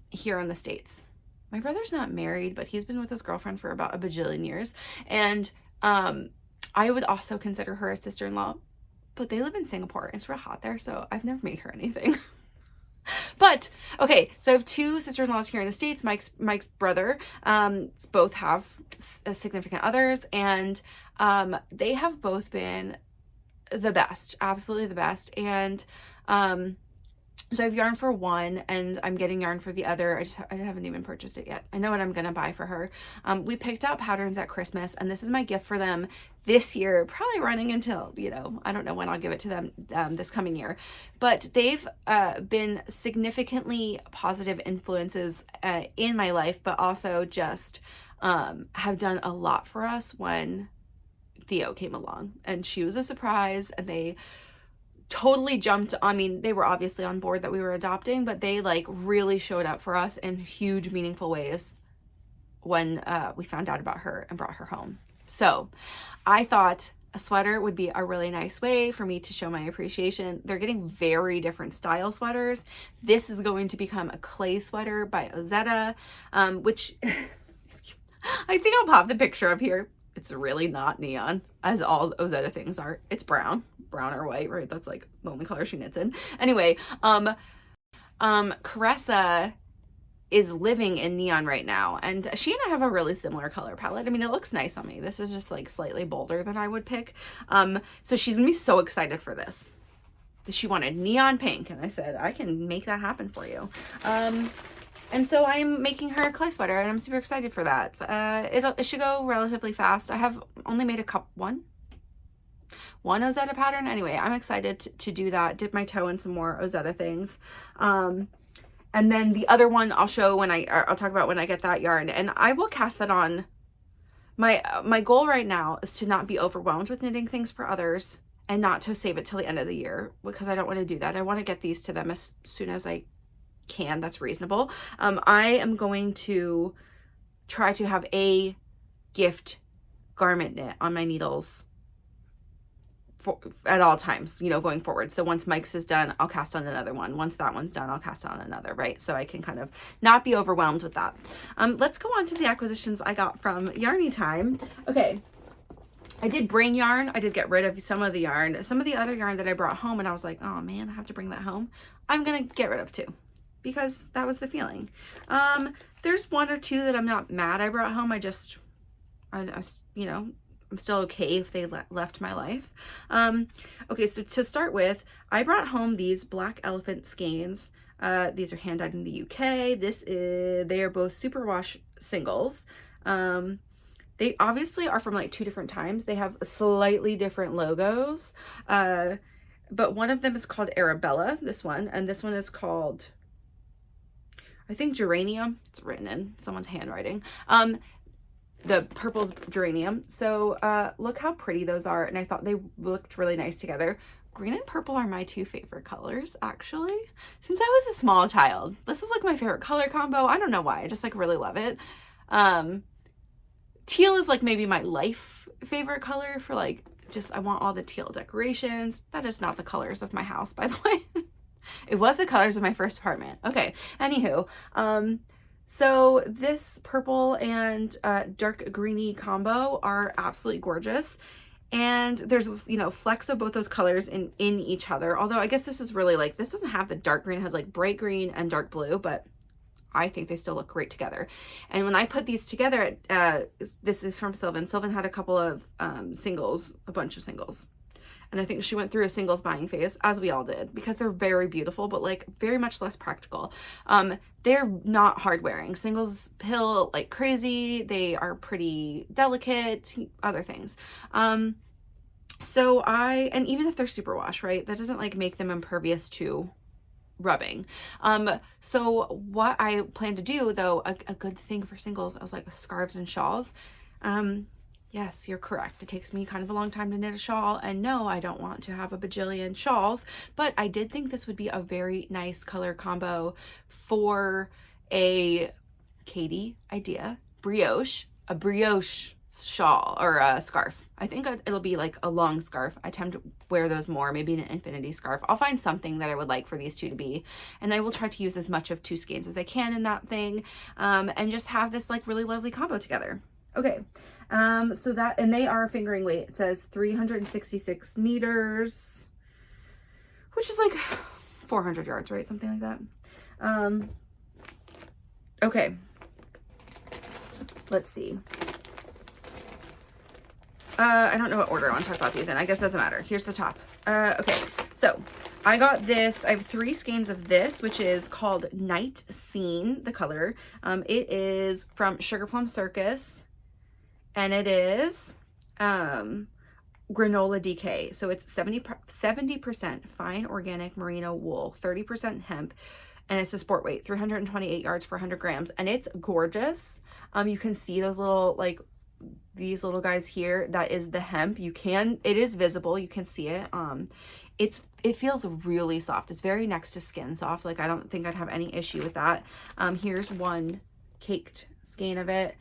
here in the States. My brother's not married, but he's been with his girlfriend for about a bajillion years. And I would also consider her a sister-in-law. But they live in Singapore. It's real hot there, so I've never made her anything. But okay, so I have two sister-in-laws here in the States. Mike's brother, both have significant others, and they have both been the best, absolutely the best. And so I have yarn for one, and I'm getting yarn for the other. I haven't even purchased it yet. I know what I'm gonna buy for her. We picked out patterns at Christmas, and this is my gift for them this year, probably running until, you know, I don't know when I'll give it to them this coming year. But they've been significantly positive influences in my life, but also just have done a lot for us when Theo came along. And she was a surprise, and they totally jumped. I mean, they were obviously on board that we were adopting, but they like really showed up for us in huge, meaningful ways when we found out about her and brought her home. So I thought a sweater would be a really nice way for me to show my appreciation. They're getting very different style sweaters. This is going to become a clay sweater by Ozetta, which I think I'll pop the picture up here. It's really not neon, as all Ozetta things are. It's brown or white, right? That's like the only color she knits in. Anyway, Caressa is living in neon right now, and she and I have a really similar color palette. I mean, it looks nice on me. This is just like slightly bolder than I would pick. So she's gonna be so excited for this. She wanted neon pink, and I said, I can make that happen for you. And so I'm making her a clay sweater, and I'm super excited for that. It should go relatively fast. I have only made one Ozetta pattern. Anyway, I'm excited to do that, dip my toe in some more Ozetta things. And then the other one I'll show I'll talk about when I get that yarn, and I will cast that on. My goal right now is to not be overwhelmed with knitting things for others and not to save it till the end of the year, because I don't want to do that. I want to get these to them as soon as I can. That's reasonable. I am going to try to have a gift garment knit on my needles at all times, you know, going forward. So once Mike's is done, I'll cast on another one. Once that one's done, I'll cast on another, right? So I can kind of not be overwhelmed with that. Let's go on to the acquisitions I got from Yarny Time. Okay, I did bring yarn. I did get rid of some of the yarn. Some of the other yarn that I brought home, and I was like, oh man, I have to bring that home. I'm gonna get rid of too, because that was the feeling. There's one or two that I'm not mad I brought home. You know, I'm still okay if they left my life. Okay, so to start with, I brought home these Black Elephant skeins. These are hand dyed in the UK. They are both superwash singles. They obviously are from like two different times. They have slightly different logos. but one of them is called Arabella, this one, and this one is called, I think, Geranium. It's written in someone's handwriting. The purple's Geranium. So look how pretty those are, and I thought they looked really nice together. Green and purple are my two favorite colors, actually. Since I was a small child, this is like my favorite color combo. I don't know why, I just like really love it. Teal is like maybe my life favorite color for like, just I want all the teal decorations. That is not the colors of my house, by the way. It was the colors of my first apartment. Okay, anywho, so this purple and dark greeny combo are absolutely gorgeous. And there's, you know, flecks of both those colors in each other. Although I guess this is really like, this doesn't have the dark green, it has like bright green and dark blue, but I think they still look great together. And when I put these together, this is from Sylvan. Sylvan had a couple of singles, a bunch of singles. And I think she went through a singles buying phase, as we all did, because they're very beautiful, but like very much less practical. They're not hard wearing. Singles pill like crazy. They are pretty delicate, other things. And even if they're superwash, right, that doesn't like make them impervious to rubbing. So what I plan to do though, a good thing for singles is like scarves and shawls. Yes, you're correct. It takes me kind of a long time to knit a shawl, and no, I don't want to have a bajillion shawls, but I did think this would be a very nice color combo for a Codi idea, a brioche shawl or a scarf. I think it'll be like a long scarf. I tend to wear those more, maybe an infinity scarf. I'll find something that I would like for these two to be, and I will try to use as much of two skeins as I can in that thing, and just have this like really lovely combo together. Okay, so that, and they are fingering weight. It says 366 meters, which is like 400 yards, right? Something like that. Okay, let's see. I don't know what order I want to talk about these in. I guess it doesn't matter. Here's the top. Okay, so I got this. I have 3 skeins of this, which is called Night Scene, the color. It is from Sugar Plum Circus, and it is granola DK. So it's 70% fine organic merino wool, 30% hemp, and it's a sport weight, 328 yards for 100 grams, and it's gorgeous. You can see those little, like, these little guys here. That is the hemp. It is visible, you can see it. It feels really soft. It's very next to skin soft. Like, I don't think I'd have any issue with that. Here's one caked skein of it.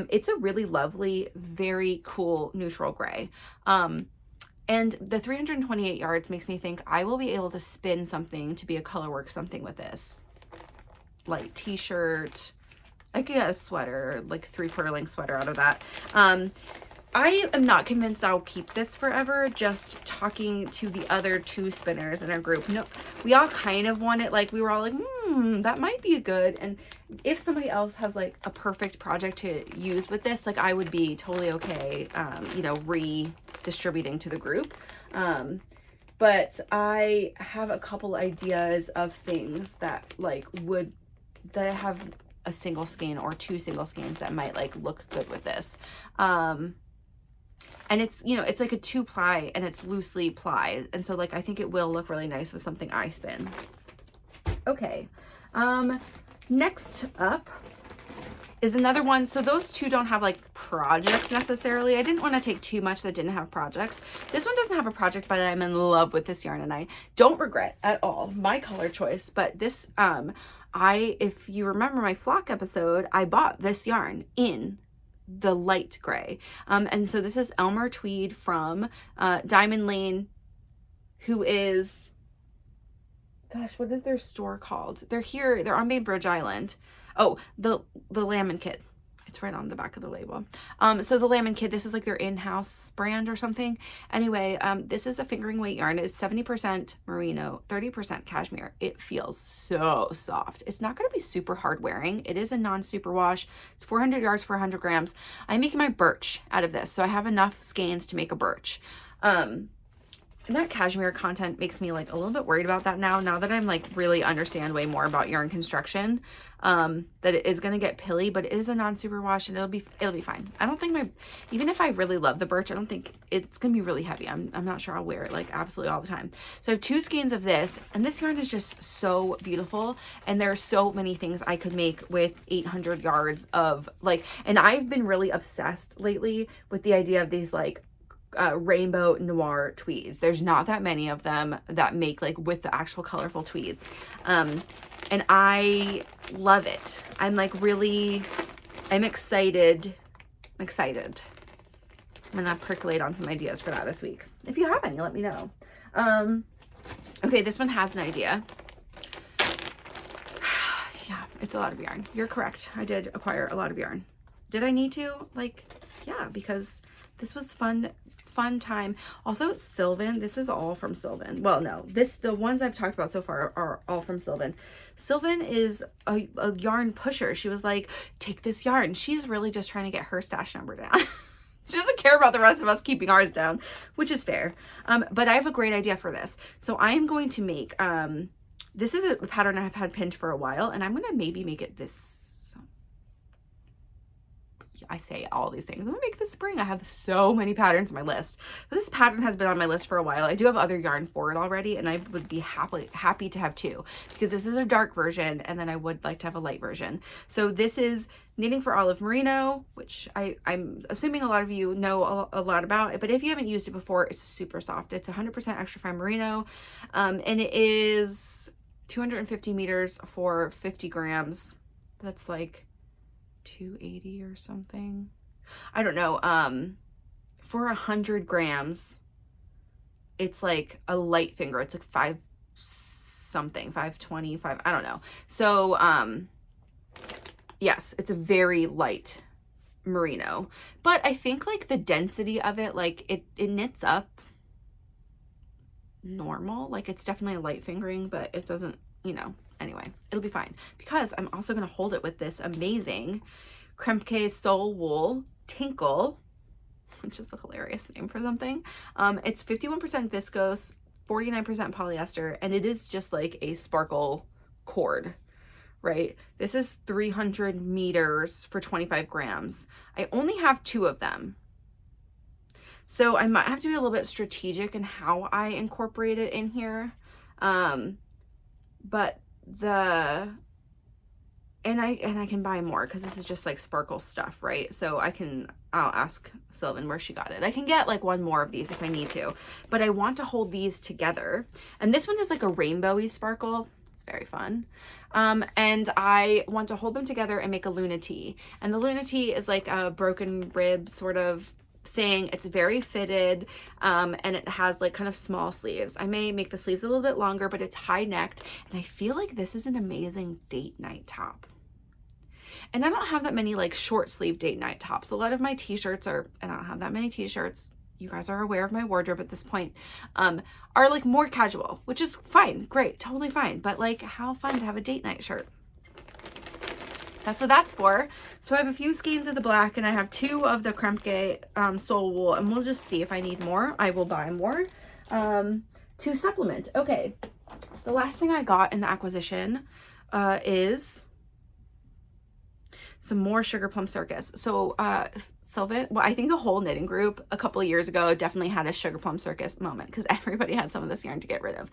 It's a really lovely, very cool neutral gray. And the 328 yards makes me think I will be able to spin something to be a colorwork something with this. Like t-shirt, I could get a sweater, like 3/4 length sweater out of that. I am not convinced I'll keep this forever. Just talking to the other 2 spinners in our group, no, we all kind of want it. Like, we were all like, that might be good. And if somebody else has like a perfect project to use with this, like, I would be totally okay, you know, redistributing to the group. But I have a couple ideas of things that like that have a single skein or 2 single skeins that might like look good with this. And it's, you know, it's like a 2-ply and it's loosely plied. And so like, I think it will look really nice with something I spin. Okay. Next up is another one. So those 2 don't have like projects necessarily. I didn't want to take too much that didn't have projects. This one doesn't have a project, but I'm in love with this yarn and I don't regret at all my color choice. But this, if you remember my flock episode, I bought this yarn in the light gray. And so this is Elmer Tweed from Diamond Lane, who is, gosh, what is their store called? They're here, they're on Bainbridge Island. Oh, the Lamb and Kid. It's right on the back of the label. So the Lamb and Kid, this is like their in-house brand or something. Anyway, this is a fingering weight yarn. It's 70% merino, 30% cashmere. It feels so soft. It's not going to be super hard wearing. It is a non-superwash. It's 400 yards for 100 grams. I'm making my birch out of this, so I have enough skeins to make a birch. And that cashmere content makes me like a little bit worried about that now that I'm like really understand way more about yarn construction, that it is going to get pilly, but it is a non-superwash and it'll be fine. I don't think even if I really love the birch, I don't think it's going to be really heavy. I'm not sure I'll wear it like absolutely all the time. So I have 2 skeins of this, and this yarn is just so beautiful. And there are so many things I could make with 800 yards of like, and I've been really obsessed lately with the idea of these like rainbow noir tweeds. There's not that many of them that make like with the actual colorful tweeds. And I love it. I'm like really, I'm excited. I'm gonna percolate on some ideas for that this week. If you have any, let me know. Okay, this one has an idea. Yeah, it's a lot of yarn. You're correct. I did acquire a lot of yarn. Did I need to? Like, yeah, because this was fun time. Also, Sylvan, this is all from Sylvan. Well, no, the ones I've talked about so far are all from Sylvan. Sylvan is a yarn pusher. She was like, take this yarn. She's really just trying to get her stash number down. She doesn't care about the rest of us keeping ours down, which is fair. But I have a great idea for this. So I am going to make, this is a pattern I've had pinned for a while, and I'm going to maybe make it this, I say all these things. I'm gonna make this spring. I have so many patterns on my list, but this pattern has been on my list for a while. I do have other yarn for it already, and I would be happy to have 2, because this is a dark version, and then I would like to have a light version. So this is Knitting for Olive Merino, which I'm assuming a lot of you know a lot about it, but if you haven't used it before, it's super soft. It's 100% extra fine merino, and it is 250 meters for 50 grams. That's like 280 or something. I don't know. For 100 grams, it's like a light finger. It's like 5 something, 525. I don't know. So, yes, it's a very light merino, but I think like the density of it, like it knits up normal. Like it's definitely a light fingering, but it doesn't, you know, anyway, it'll be fine, because I'm also going to hold it with this amazing Kremke Soul Wool Tinkle, which is a hilarious name for something. It's 51% viscose, 49% polyester, and it is just like a sparkle cord, right? This is 300 meters for 25 grams. I only have 2 of them, so I might have to be a little bit strategic in how I incorporate it in here. But I can buy more, because this is just like sparkle stuff, right? So I'll ask Sylvan where she got it. I can get like 1 more of these if I need to, but I want to hold these together. And this one is like a rainbowy sparkle. It's very fun. And I want to hold them together and make a Luna tee. And the Luna tee is like a broken rib sort of thing. It's very fitted, and it has like kind of small sleeves. I may make the sleeves a little bit longer, but it's high necked, and I feel like this is an amazing date night top. And I don't have that many like short sleeve date night tops. A lot of my t-shirts and I don't have that many t-shirts, you guys are aware of my wardrobe at this point, are like more casual, which is fine, great, totally fine. But like, how fun to have a date night shirt. That's what that's for. So I have a few skeins of the black, and I have 2 of the Kremke Soul Wool, and we'll just see if I need more. I will buy more to supplement. Okay, the last thing I got in the acquisition is some more Sugar Plum Circus. So Sylvan, well, I think the whole knitting group a couple of years ago definitely had a Sugar Plum Circus moment, because everybody had some of this yarn to get rid of.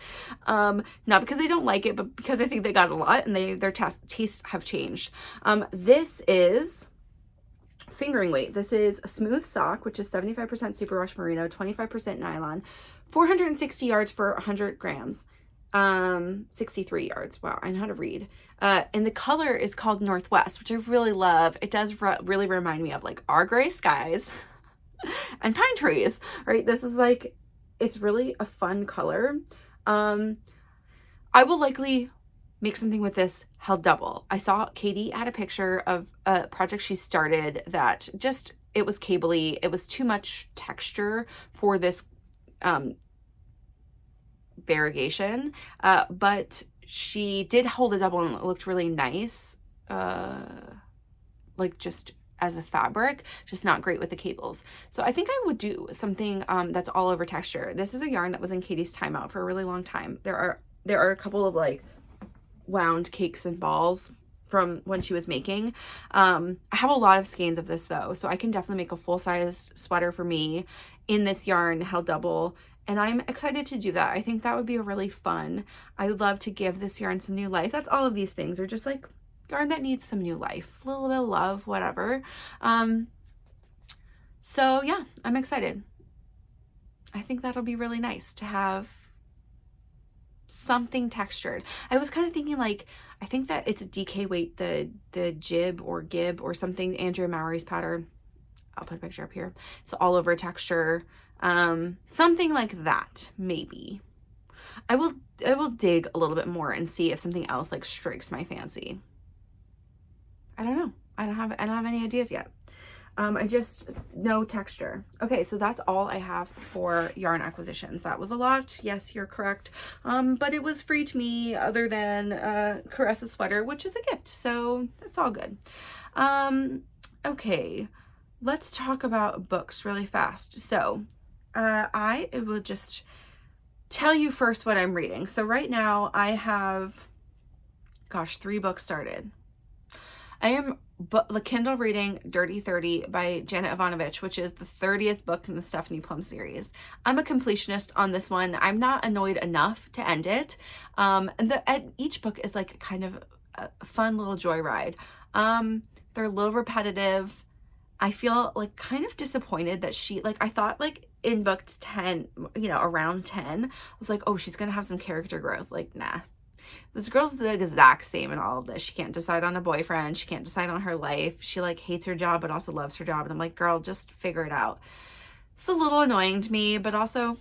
Not because they don't like it, but because I think they got a lot, and their tastes have changed. This is fingering weight. This is a smooth sock, which is 75% superwash merino, 25% nylon, 460 yards for 100 grams. 63 yards. Wow, I know how to read. And the color is called Northwest, which I really love. It does really remind me of like our gray skies and pine trees, right? This is like, it's really a fun color. I will likely make something with this held double. I saw Katie had a picture of a project she started that just, it was cabley. It was too much texture for this, variegation, but she did hold a double, and it looked really nice, like just as a fabric, just not great with the cables. So I think I would do something that's all over texture. This is a yarn that was in Katie's timeout for a really long time. There are a couple of like wound cakes and balls from when she was making. I have a lot of skeins of this though, so I can definitely make a full-size sweater for me in this yarn held double, and I'm excited to do that. I think that would be really fun. I would love to give this yarn some new life. That's all of these things are just like yarn that needs some new life, a little bit of love, whatever. So yeah, I'm excited. I think that'll be really nice to have something textured. I was kind of thinking like, I think that it's a DK weight, the jib or gib or something, Andrea Mowry's pattern. I'll put a picture up here. So all over texture, something like that, maybe. I will dig a little bit more and see if something else like strikes my fancy. I don't know. I don't have any ideas yet. I just know texture. Okay, so that's all I have for yarn acquisitions. That was a lot. Yes, you're correct. But it was free to me other than Caressa's sweater, which is a gift. So that's all good. Okay, let's talk about books really fast. So I will just tell you first what I'm reading. So right now I have, gosh, 3 books started. I am the Kindle reading Dirty 30 by Janet Evanovich, which is the 30th book in the Stephanie Plum series. I'm a completionist on this one. I'm not annoyed enough to end it. And each book is like kind of a fun little joyride. They're a little repetitive. I feel like kind of disappointed that I thought like in book 10, around 10, I was like, oh, she's going to have some character growth. Like, nah. This girl's the exact same in all of this. She can't decide on a boyfriend. She can't decide on her life. She like hates her job, but also loves her job. And I'm like, girl, just figure it out. It's a little annoying to me, but also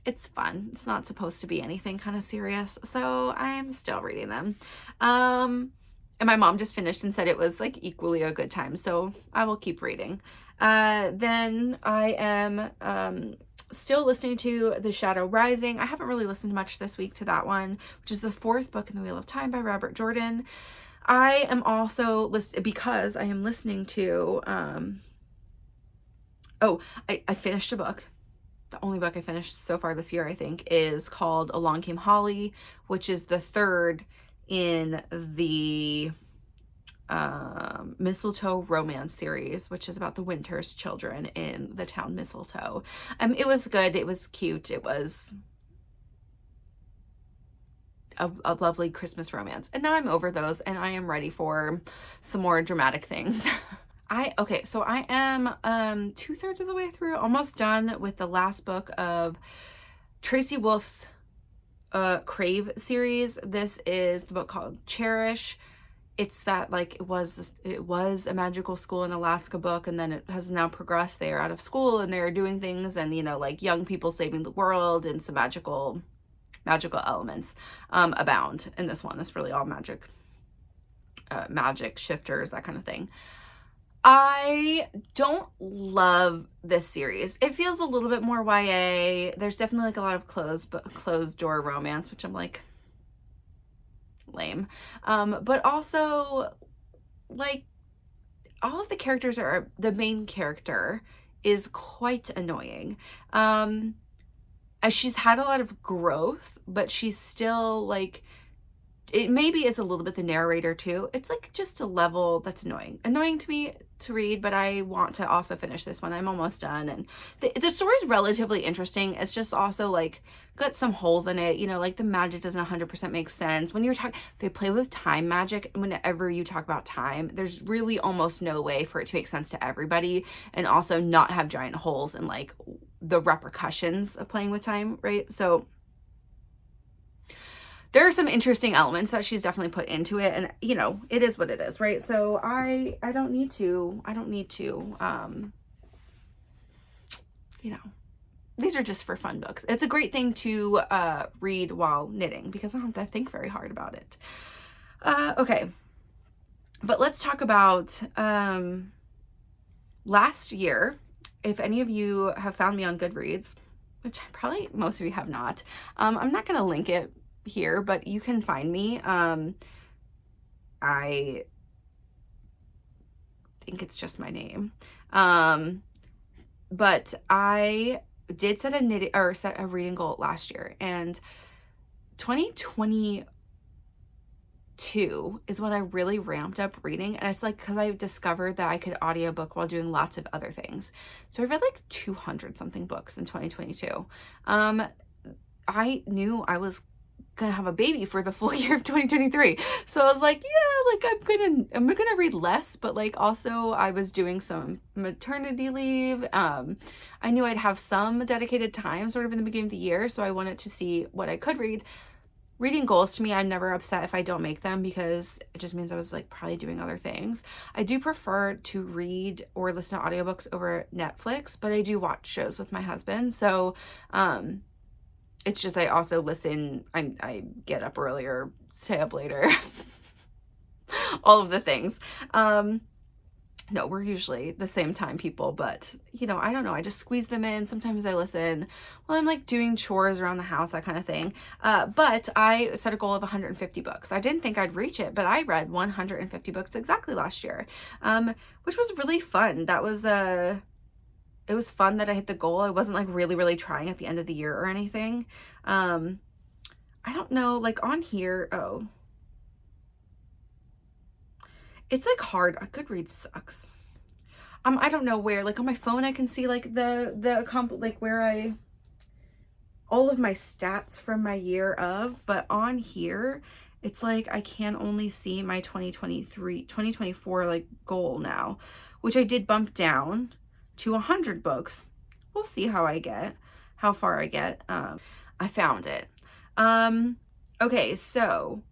it's fun. It's not supposed to be anything kind of serious. So I'm still reading them. And my mom just finished and said it was like equally a good time. So I will keep reading. Then I am, still listening to The Shadow Rising. I haven't really listened much this week to that one, which is the 4th book in the Wheel of Time by Robert Jordan. I am also because I am listening to I finished a book. The only book I finished so far this year, I think, is called Along Came Holly, which is the 3rd in the Mistletoe romance series, which is about the Winters children in the town Mistletoe. It was good. It was cute. It was a lovely Christmas romance. And now I'm over those and I am ready for some more dramatic things. So I am 2/3 of the way through, almost done with the last book of Tracy Wolff's Crave series. This is the book called Cherish. It's that like it was a magical school in Alaska book, and then it has now progressed. They are out of school and they're doing things, and like young people saving the world, and some magical elements abound in this one. It's really all magic shifters, that kind of thing. I don't love this series. It feels a little bit more YA. There's definitely like a lot of closed door romance, which I'm like, lame. But also like all of the characters the main character is quite annoying. She's had a lot of growth, but she's still like, it maybe is a little bit the narrator too. It's like just a level that's annoying to me to read, but I want to also finish this one. I'm almost done, and the story is relatively interesting. It's just also like got some holes in it, like the magic doesn't 100% make sense. When you're talking, they play with time magic. Whenever you talk about time, there's really almost no way for it to make sense to everybody, and also not have giant holes in like the repercussions of playing with time, right? So there are some interesting elements that she's definitely put into it, and it is what it is, right? So I don't need to, these are just for fun books. It's a great thing to read while knitting because I don't have to think very hard about it. Okay, but let's talk about last year. If any of you have found me on Goodreads, which probably most of you have not, I'm not going to link it here, but you can find me. think it's just my name. But I did set a reading goal last year, and 2022 is when I really ramped up reading. And it's like, because I discovered that I could audiobook while doing lots of other things. So I read like 200 something books in 2022. I knew I was gonna have a baby for the full year of 2023, so I was like, yeah, like I'm gonna read less, but like also I was doing some maternity leave. I knew I'd have some dedicated time sort of in the beginning of the year, so I wanted to see what I could read. Reading goals, to me, I'm never upset if I don't make them, because it just means I was like probably doing other things. I do prefer to read or listen to audiobooks over Netflix, but I do watch shows with my husband, so it's just I also listen, I get up earlier, stay up later, all of the things. No, we're usually the same time people, but you know, I don't know, I just squeeze them in. Sometimes I listen while I'm like doing chores around the house, that kind of thing. But I set a goal of 150 books. I didn't think I'd reach it, but I read 150 books exactly last year, which was really fun. That was it was fun that I hit the goal. I wasn't like really trying at the end of the year or anything. I don't know, like on here, oh, it's like hard. Goodreads sucks. I don't know where, like on my phone I can see like like where all of my stats from my year of, but on here it's like I can only see my 2024 like goal now, which I did bump down to 100 books. We'll see how far I get. I found it. Okay, so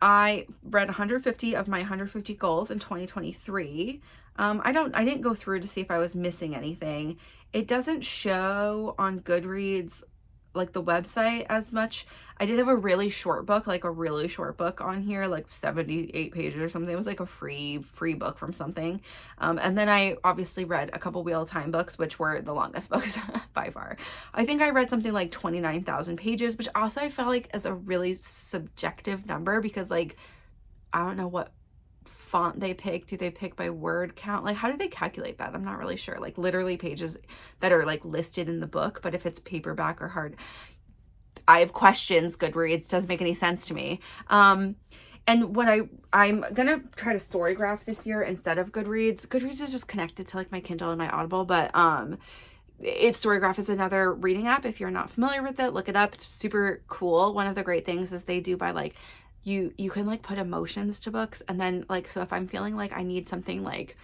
I read 150 of my 150 goals in 2023. I didn't go through to see if I was missing anything. It doesn't show on Goodreads, like the website, as much. I did have a really short book on here, like 78 pages or something. It was like a free book from something. And then I obviously read a couple Wheel of Time books, which were the longest books by far. I think I read something like 29,000 pages, which also I felt like is a really subjective number, because like, I don't know what font they pick. Do they pick by word count? Like, how do they calculate that? I'm not really sure. Like literally pages that are like listed in the book, but if it's paperback or hard, I have questions. Goodreads doesn't make any sense to me. And when I'm gonna try to Storygraph this year instead of Goodreads. Goodreads is just connected to like my Kindle and my Audible, but Storygraph is another reading app. If you're not familiar with it, look it up. It's super cool. One of the great things is they do by like, you can like put emotions to books, and then like, so if I'm feeling like I need something like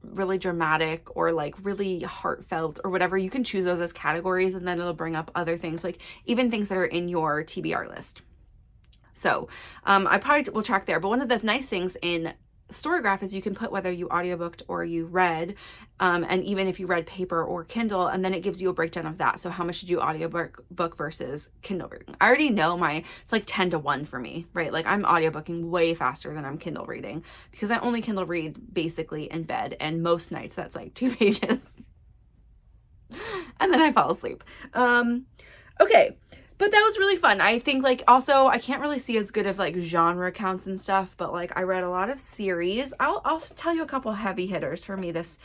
really dramatic or like really heartfelt or whatever, you can choose those as categories, and then it'll bring up other things, like even things that are in your TBR list. So I probably will track there. But one of the nice things in Storygraph is you can put whether you audiobooked or you read, and even if you read paper or Kindle, and then it gives you a breakdown of that. So how much did you audiobook versus Kindle reading? I already know it's like 10 to 1 for me, right? Like I'm audiobooking way faster than I'm Kindle reading, because I only Kindle read basically in bed, and most nights that's like 2 pages and then I fall asleep. Okay. But that was really fun. I think like also I can't really see as good of like genre counts and stuff, but like I read a lot of series. I'll tell you a couple heavy hitters for me this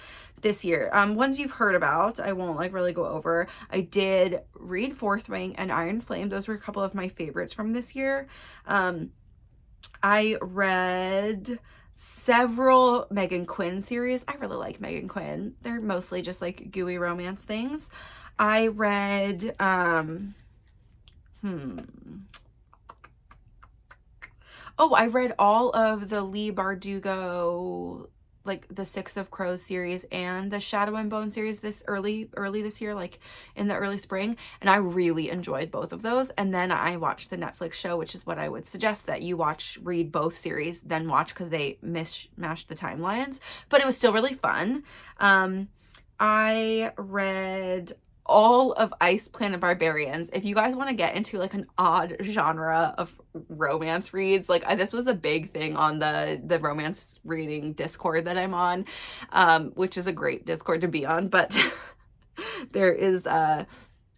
year. Ones you've heard about, I won't like really go over. I did read Fourth Wing and Iron Flame. Those were a couple of my favorites from this year. I read several Megan Quinn series. I really like Megan Quinn. They're mostly just like gooey romance things. I read Oh, I read all of the Leigh Bardugo, like the Six of Crows series and the Shadow and Bone series early this year, like in the early spring. And I really enjoyed both of those. And then I watched the Netflix show, which is what I would suggest that you read both series, then watch, because they mashed the timelines, but it was still really fun. I read all of Ice Planet Barbarians. If you guys want to get into like an odd genre of romance reads, like this was a big thing on the romance reading Discord that I'm on, which is a great Discord to be on, but there is a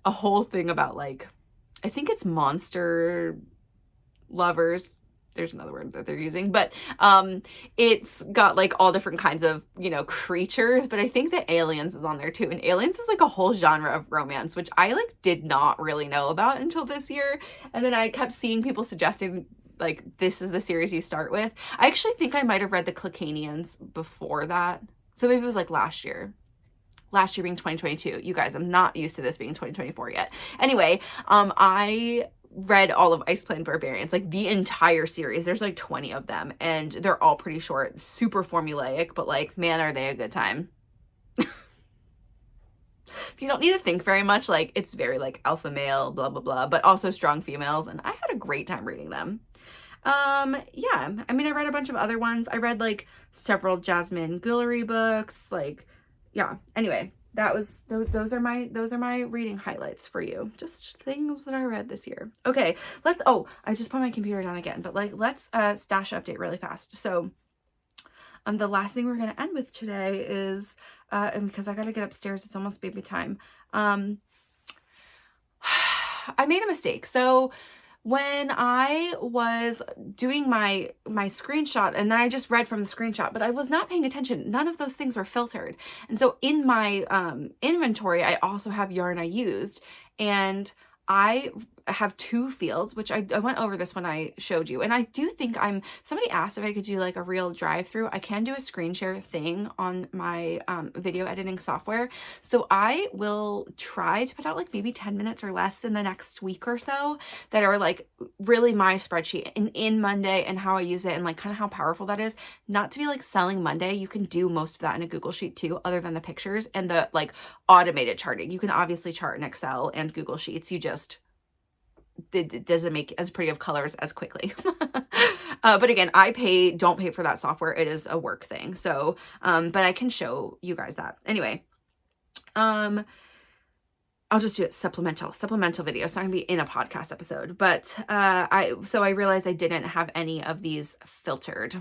whole thing about like, I think it's monster lovers there's another word that they're using, but it's got like all different kinds of, you know, creatures, but I think that aliens is on there too. And aliens is like a whole genre of romance, which I like did not really know about until this year. And then I kept seeing people suggesting like, this is the series you start with. I actually think I might have read the Clacanians before that. So maybe it was like last year being 2022. You guys, I'm not used to this being 2024 yet. Anyway, I read all of Ice Planet Barbarians, like the entire series. There's like 20 of them, and they're all pretty short, super formulaic, but like, man, are they a good time. If you don't need to think very much, like, it's very like alpha male, blah, blah, blah, but also strong females, and I had a great time reading them. Yeah, I mean, I read a bunch of other ones. I read like several Jasmine Guillory books, like, yeah. Anyway, that was, those are my reading highlights for you. Just things that I read this year. Okay, let's, oh, I just put my computer down again, but like, let's stash update really fast. So the last thing we're going to end with today is, and because I got to get upstairs, it's almost baby time. I made a mistake. So when I was doing my screenshot, and then I just read from the screenshot, but I was not paying attention. None of those things were filtered. And so in my inventory, I also have yarn I used, and I have 2 fields, which I went over this when I showed you. And I do think somebody asked if I could do like a real drive through. I can do a screen share thing on my video editing software. So I will try to put out like maybe 10 minutes or less in the next week or so that are like really my spreadsheet and in Monday and how I use it and like kind of how powerful that is. Not to be like selling Monday. You can do most of that in a Google Sheet too, other than the pictures and the like automated charting. You can obviously chart in Excel and Google Sheets. You just, it doesn't make as pretty of colors as quickly. But again, I don't pay for that software. It is a work thing. So, but I can show you guys that. Anyway, I'll just do it supplemental video. It's not gonna be in a podcast episode, but, so I realized I didn't have any of these filtered.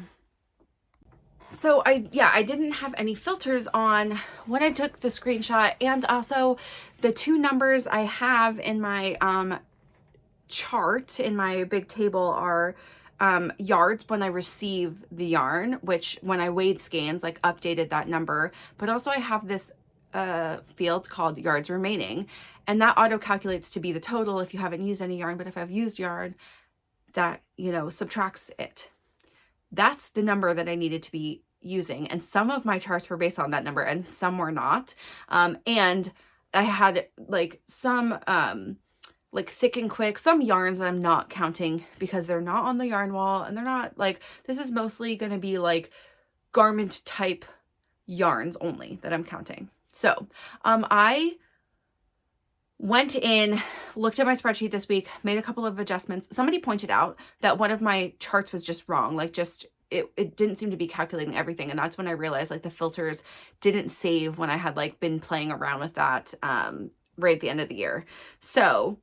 So I didn't have any filters on when I took the screenshot, and also the 2 numbers I have in my, chart in my big table are yards when I receive the yarn, which when I weighed skeins, like updated that number. But also I have this field called yards remaining, and that auto calculates to be the total if you haven't used any yarn. But if I've used yarn, that, you know, subtracts it. That's the number that I needed to be using, and some of my charts were based on that number and some were not. And I had like some like Thick and Quick, some yarns that I'm not counting because they're not on the yarn wall, and they're not like, this is mostly going to be like garment type yarns only that I'm counting. So I went in, looked at my spreadsheet this week, made a couple of adjustments. Somebody pointed out that one of my charts was just wrong. Like just, it didn't seem to be calculating everything. And that's when I realized like the filters didn't save when I had like been playing around with that right at the end of the year. So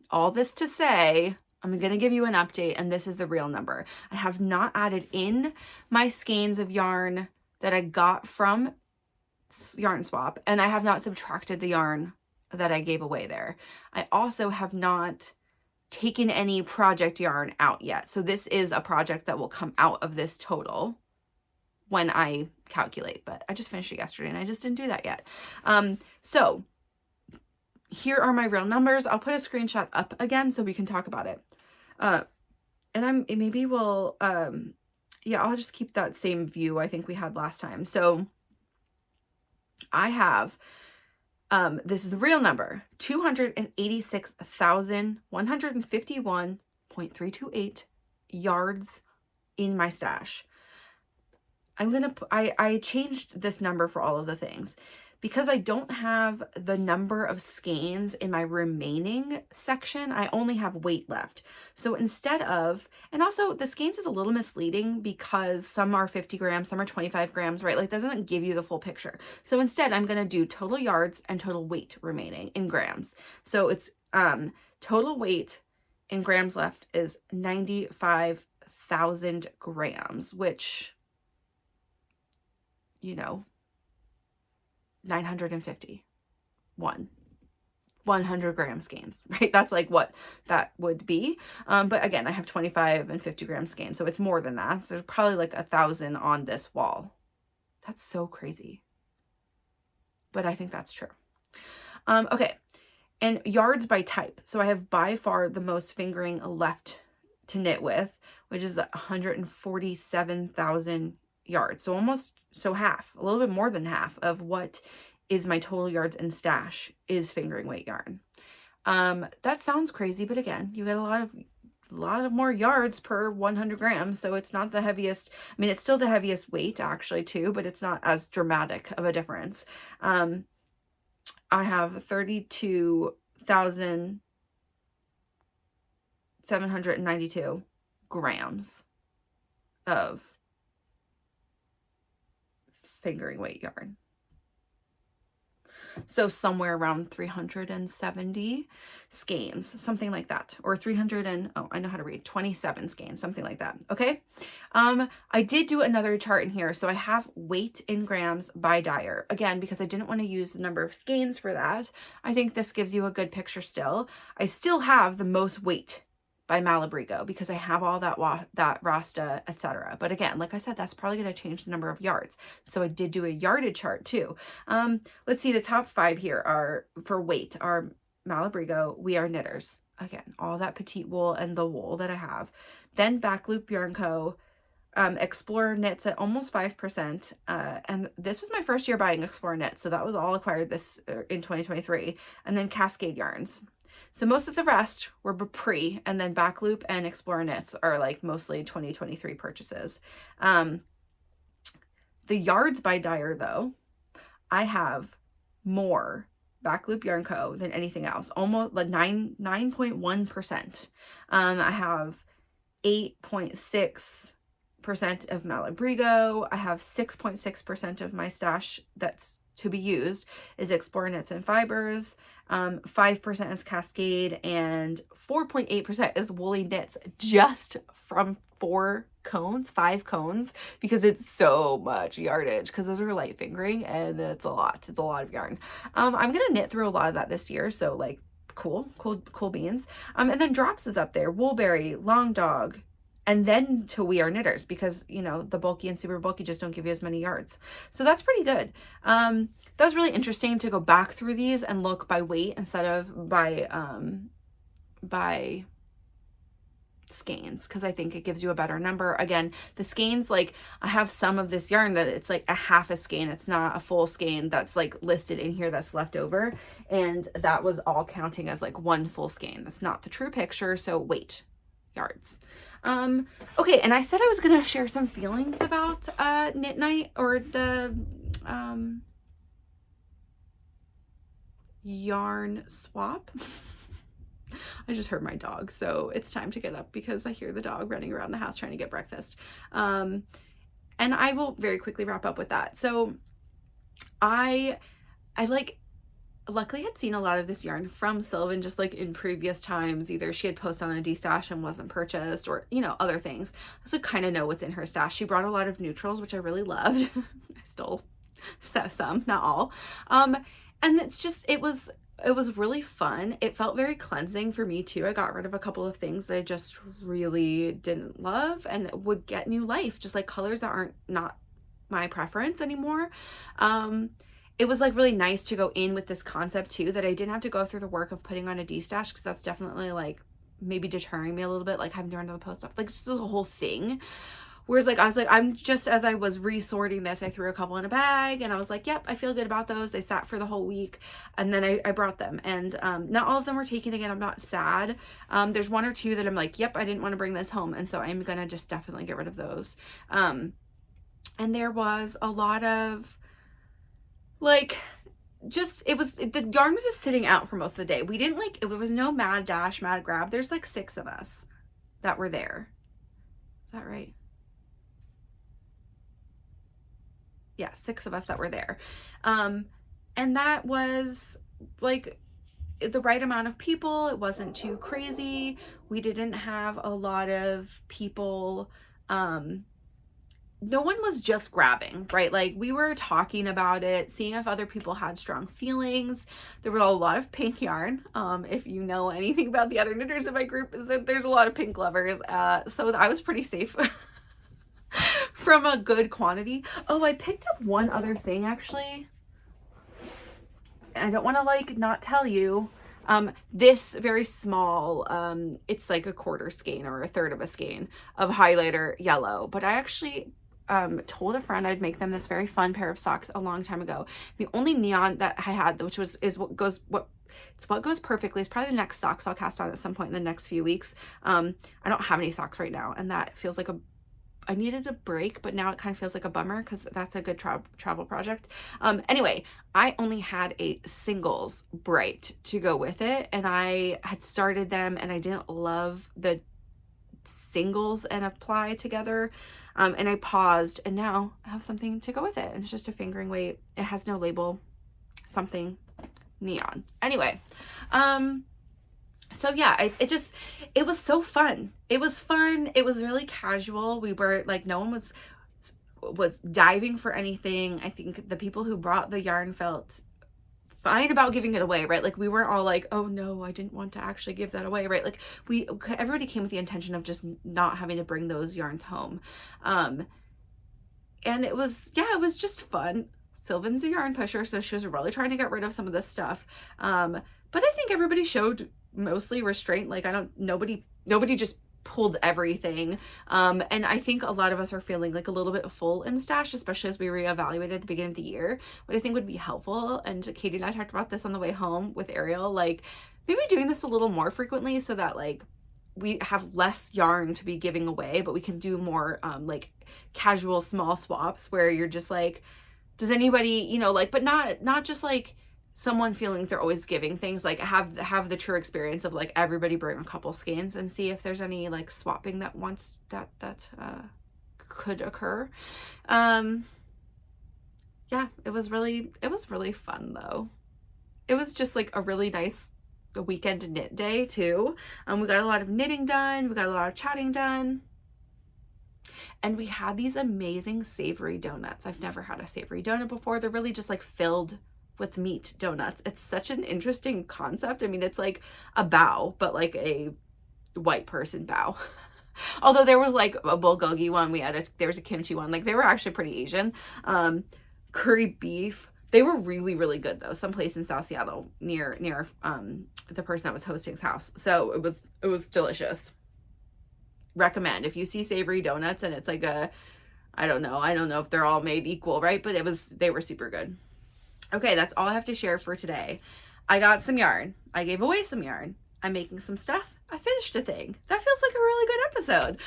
all this to say, I'm going to give you an update, and this is the real number. I have not added in my skeins of yarn that I got from Yarn Swap, and I have not subtracted the yarn that I gave away there. I also have not taken any project yarn out yet. So this is a project that will come out of this total when I calculate, but I just finished it yesterday and I just didn't do that yet. So here are my real numbers. I'll put a screenshot up again so we can talk about it. And maybe we'll, yeah, I'll just keep that same view I think we had last time. So I have, this is the real number, 286,151.328 yards in my stash. I changed this number for all of the things because I don't have the number of skeins in my remaining section. I only have weight left. So instead of, and also the skeins is a little misleading because some are 50 grams, some are 25 grams, right? Like, doesn't give you the full picture. So instead I'm going to do total yards and total weight remaining in grams. So it's, total weight in grams left is 95,000 grams, which, you know, 951. 100 gram skeins, right? That's like what that would be. But again, I have 25 and 50 gram skeins, so it's more than that. So there's probably like 1,000 on this wall. That's so crazy. But I think that's true. Okay. And yards by type. So I have by far the most fingering left to knit with, which is 147,000 yards. So almost, so half, a little bit more than half of what is my total yards in stash is fingering weight yarn. That sounds crazy, but again, you get a lot of more yards per 100 grams. So it's not the heaviest. I mean, it's still the heaviest weight actually too, but it's not as dramatic of a difference. I have 32,792 grams of fingering weight yarn. So somewhere around 370 skeins, something like that, or 300 and, oh, I know how to read, 27 skeins, something like that. Okay. I did do another chart in here. So I have weight in grams by dyer, again, because I didn't want to use the number of skeins for that. I think this gives you a good picture still. I still have the most weight by Malabrigo because I have all that Rasta, etc. But again, like I said, that's probably going to change the number of yards. So I did do a yarded chart too. Let's see, the top 5 here are for weight are Malabrigo, We Are Knitters. Again, all that petite wool and the wool that I have. Then Backloop Yarn Co. Explorer Knits at almost 5%. And this was my first year buying Explorer Knits. So that was all acquired this in 2023. And then Cascade Yarns. So most of the rest were pre, and then Backloop and Explorer Knits are like mostly 2023 purchases. The yards by dyer though, I have more Backloop Yarn Co. than anything else, almost like 9.1%. I have 8.6% of Malabrigo. I have 6.6% of my stash that's to be used is Explorer Knits and Fibers. 5% is Cascade, and 4.8% is Woolly Knits, just from 5 cones, because it's so much yardage, because those are light fingering and it's a lot of yarn. I'm gonna knit through a lot of that this year, so like cool beans. And then Drops is up there, Woolberry, Long Dog, and then to We Are Knitters, because, you know, the bulky and super bulky just don't give you as many yards. So that's pretty good. That was really interesting to go back through these and look by weight instead of by skeins, because I think it gives you a better number. Again, the skeins, like I have some of this yarn that it's like a half a skein. It's not a full skein that's like listed in here that's left over. And that was all counting as like one full skein. That's not the true picture. So weight, yards. Okay, and I said I was gonna share some feelings about knit night, or the yarn swap. I just heard my dog, so it's time to get up because I hear the dog running around the house trying to get breakfast. And I will very quickly wrap up with that. So I luckily had seen a lot of this yarn from Sylvan just like in previous times. Either she had posted on a D-stash and wasn't purchased, or, you know, other things. So kind of know what's in her stash. She brought a lot of neutrals, which I really loved. I still have some, not all. And it's just, it was really fun. It felt very cleansing for me too. I got rid of a couple of things that I just really didn't love and would get new life, just like colors that aren't not my preference anymore. It was like really nice to go in with this concept too, that I didn't have to go through the work of putting on a D-stash, because that's definitely like maybe deterring me a little bit, like having to run to the post office, like just the whole thing. Whereas like I was like, I'm just, as I was resorting this, I threw a couple in a bag and I was like, yep, I feel good about those. They sat for the whole week, and then I brought them, and not all of them were taken again. I'm not sad. There's 1 or 2 that I'm like, yep, I didn't want to bring this home, and so I'm gonna just definitely get rid of those. And there was a lot of like, just, the yarn was just sitting out for most of the day. We didn't like, there was no mad dash, mad grab. There's like 6 of us that were there. Is that right? Yeah, 6 of us that were there. And that was like the right amount of people. It wasn't too crazy. We didn't have a lot of people no one was just grabbing, right? Like we were talking about it, seeing if other people had strong feelings. There were a lot of pink yarn. If you know anything about the other knitters in my group, is that there's a lot of pink lovers. So I was pretty safe from a good quantity. Oh, I picked up one other thing actually. I don't want to like not tell you. This very small, it's like a quarter skein or a third of a skein of highlighter yellow, but I actually told a friend I'd make them this very fun pair of socks a long time ago. The only neon that I had, which is what goes perfectly, is probably the next socks I'll cast on at some point in the next few weeks. I don't have any socks right now, and that feels like I needed a break, but now it kind of feels like a bummer because that's a good travel project. Anyway, I only had a singles bright to go with it, and I had started them and I didn't love the singles and apply together, and I paused, and now I have something to go with it, and it's just a fingering weight. It has no label, something neon. Anyway, so yeah, it was so fun. It was fun. It was really casual. We were like, no one was diving for anything. I think the people who brought the yarn felt fine about giving it away, right? Like we weren't all like, oh no, I didn't want to actually give that away, right? Like everybody came with the intention of just not having to bring those yarns home. And it was just fun. Sylvan's a yarn pusher, so she was really trying to get rid of some of this stuff. But I think everybody showed mostly restraint. Like nobody just pulled everything. And I think a lot of us are feeling like a little bit full in stash, especially as we reevaluated at the beginning of the year. What I think would be helpful, and Katie and I talked about this on the way home with Ariel, like maybe doing this a little more frequently so that like we have less yarn to be giving away, but we can do more like casual small swaps where you're just like, does anybody, you know, like, but not just like someone feeling like they're always giving things, like have the true experience of like everybody bring a couple skeins and see if there's any like swapping that could occur. Yeah, it was really fun though. It was just like a really nice weekend knit day too. We got a lot of knitting done, we got a lot of chatting done. And we had these amazing savory donuts. I've never had a savory donut before. They're really just like filled with meat donuts. It's such an interesting concept. I mean, it's like a bao, but like a white person bao. Although there was like a bulgogi one, there was a kimchi one. Like they were actually pretty Asian. Curry beef. They were really, really good though. Someplace in South Seattle near the person that was hosting's house. So it was delicious. Recommend if you see savory donuts and it's like I don't know if they're all made equal, right? But they were super good. Okay, that's all I have to share for today. I got some yarn. I gave away some yarn. I'm making some stuff. I finished a thing. That feels like a really good episode.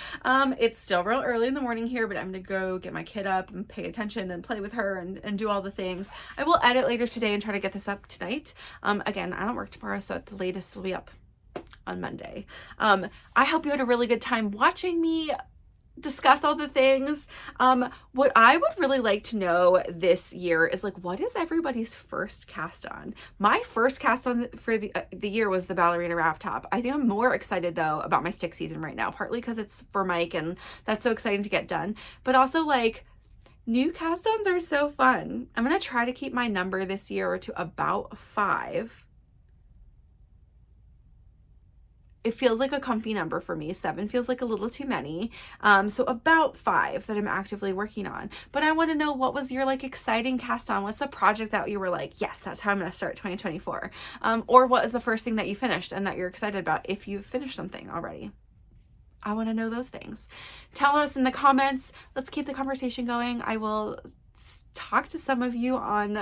It's still real early in the morning here, but I'm gonna go get my kid up and pay attention and play with her and do all the things. I will edit later today and try to get this up tonight. Again, I don't work tomorrow, so at the latest it'll be up on Monday. I hope you had a really good time watching me discuss all the things. What I would really like to know this year is like, what is everybody's first cast on? My first cast on for the year was the ballerina wrap top. I think I'm more excited though about my stick season right now, partly because it's for Mike and that's so exciting to get done, but also like new cast-ons are so fun. I'm gonna try to keep my number this year to about 5. It feels like a comfy number for me. 7 feels like a little too many. So about 5 that I'm actively working on. But I want to know, what was your like exciting cast on? What's the project that you were like, yes, that's how I'm going to start 2024? Or what is the first thing that you finished and that you're excited about if you've finished something already? I want to know those things. Tell us in the comments. Let's keep the conversation going. I will talk to some of you on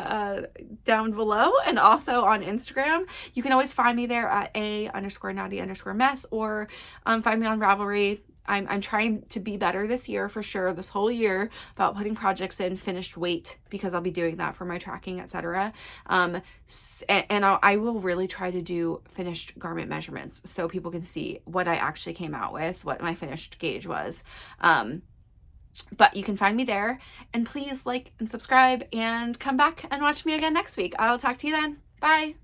down below and also on Instagram. You can always find me there at _naughty_mess or find me on Ravelry. I'm trying to be better this year for sure, this whole year, about putting projects in finished weight because I'll be doing that for my tracking, etc. And I will really try to do finished garment measurements so people can see what I actually came out with, what my finished gauge was. But you can find me there, and please like and subscribe and come back and watch me again next week. I'll talk to you then. Bye.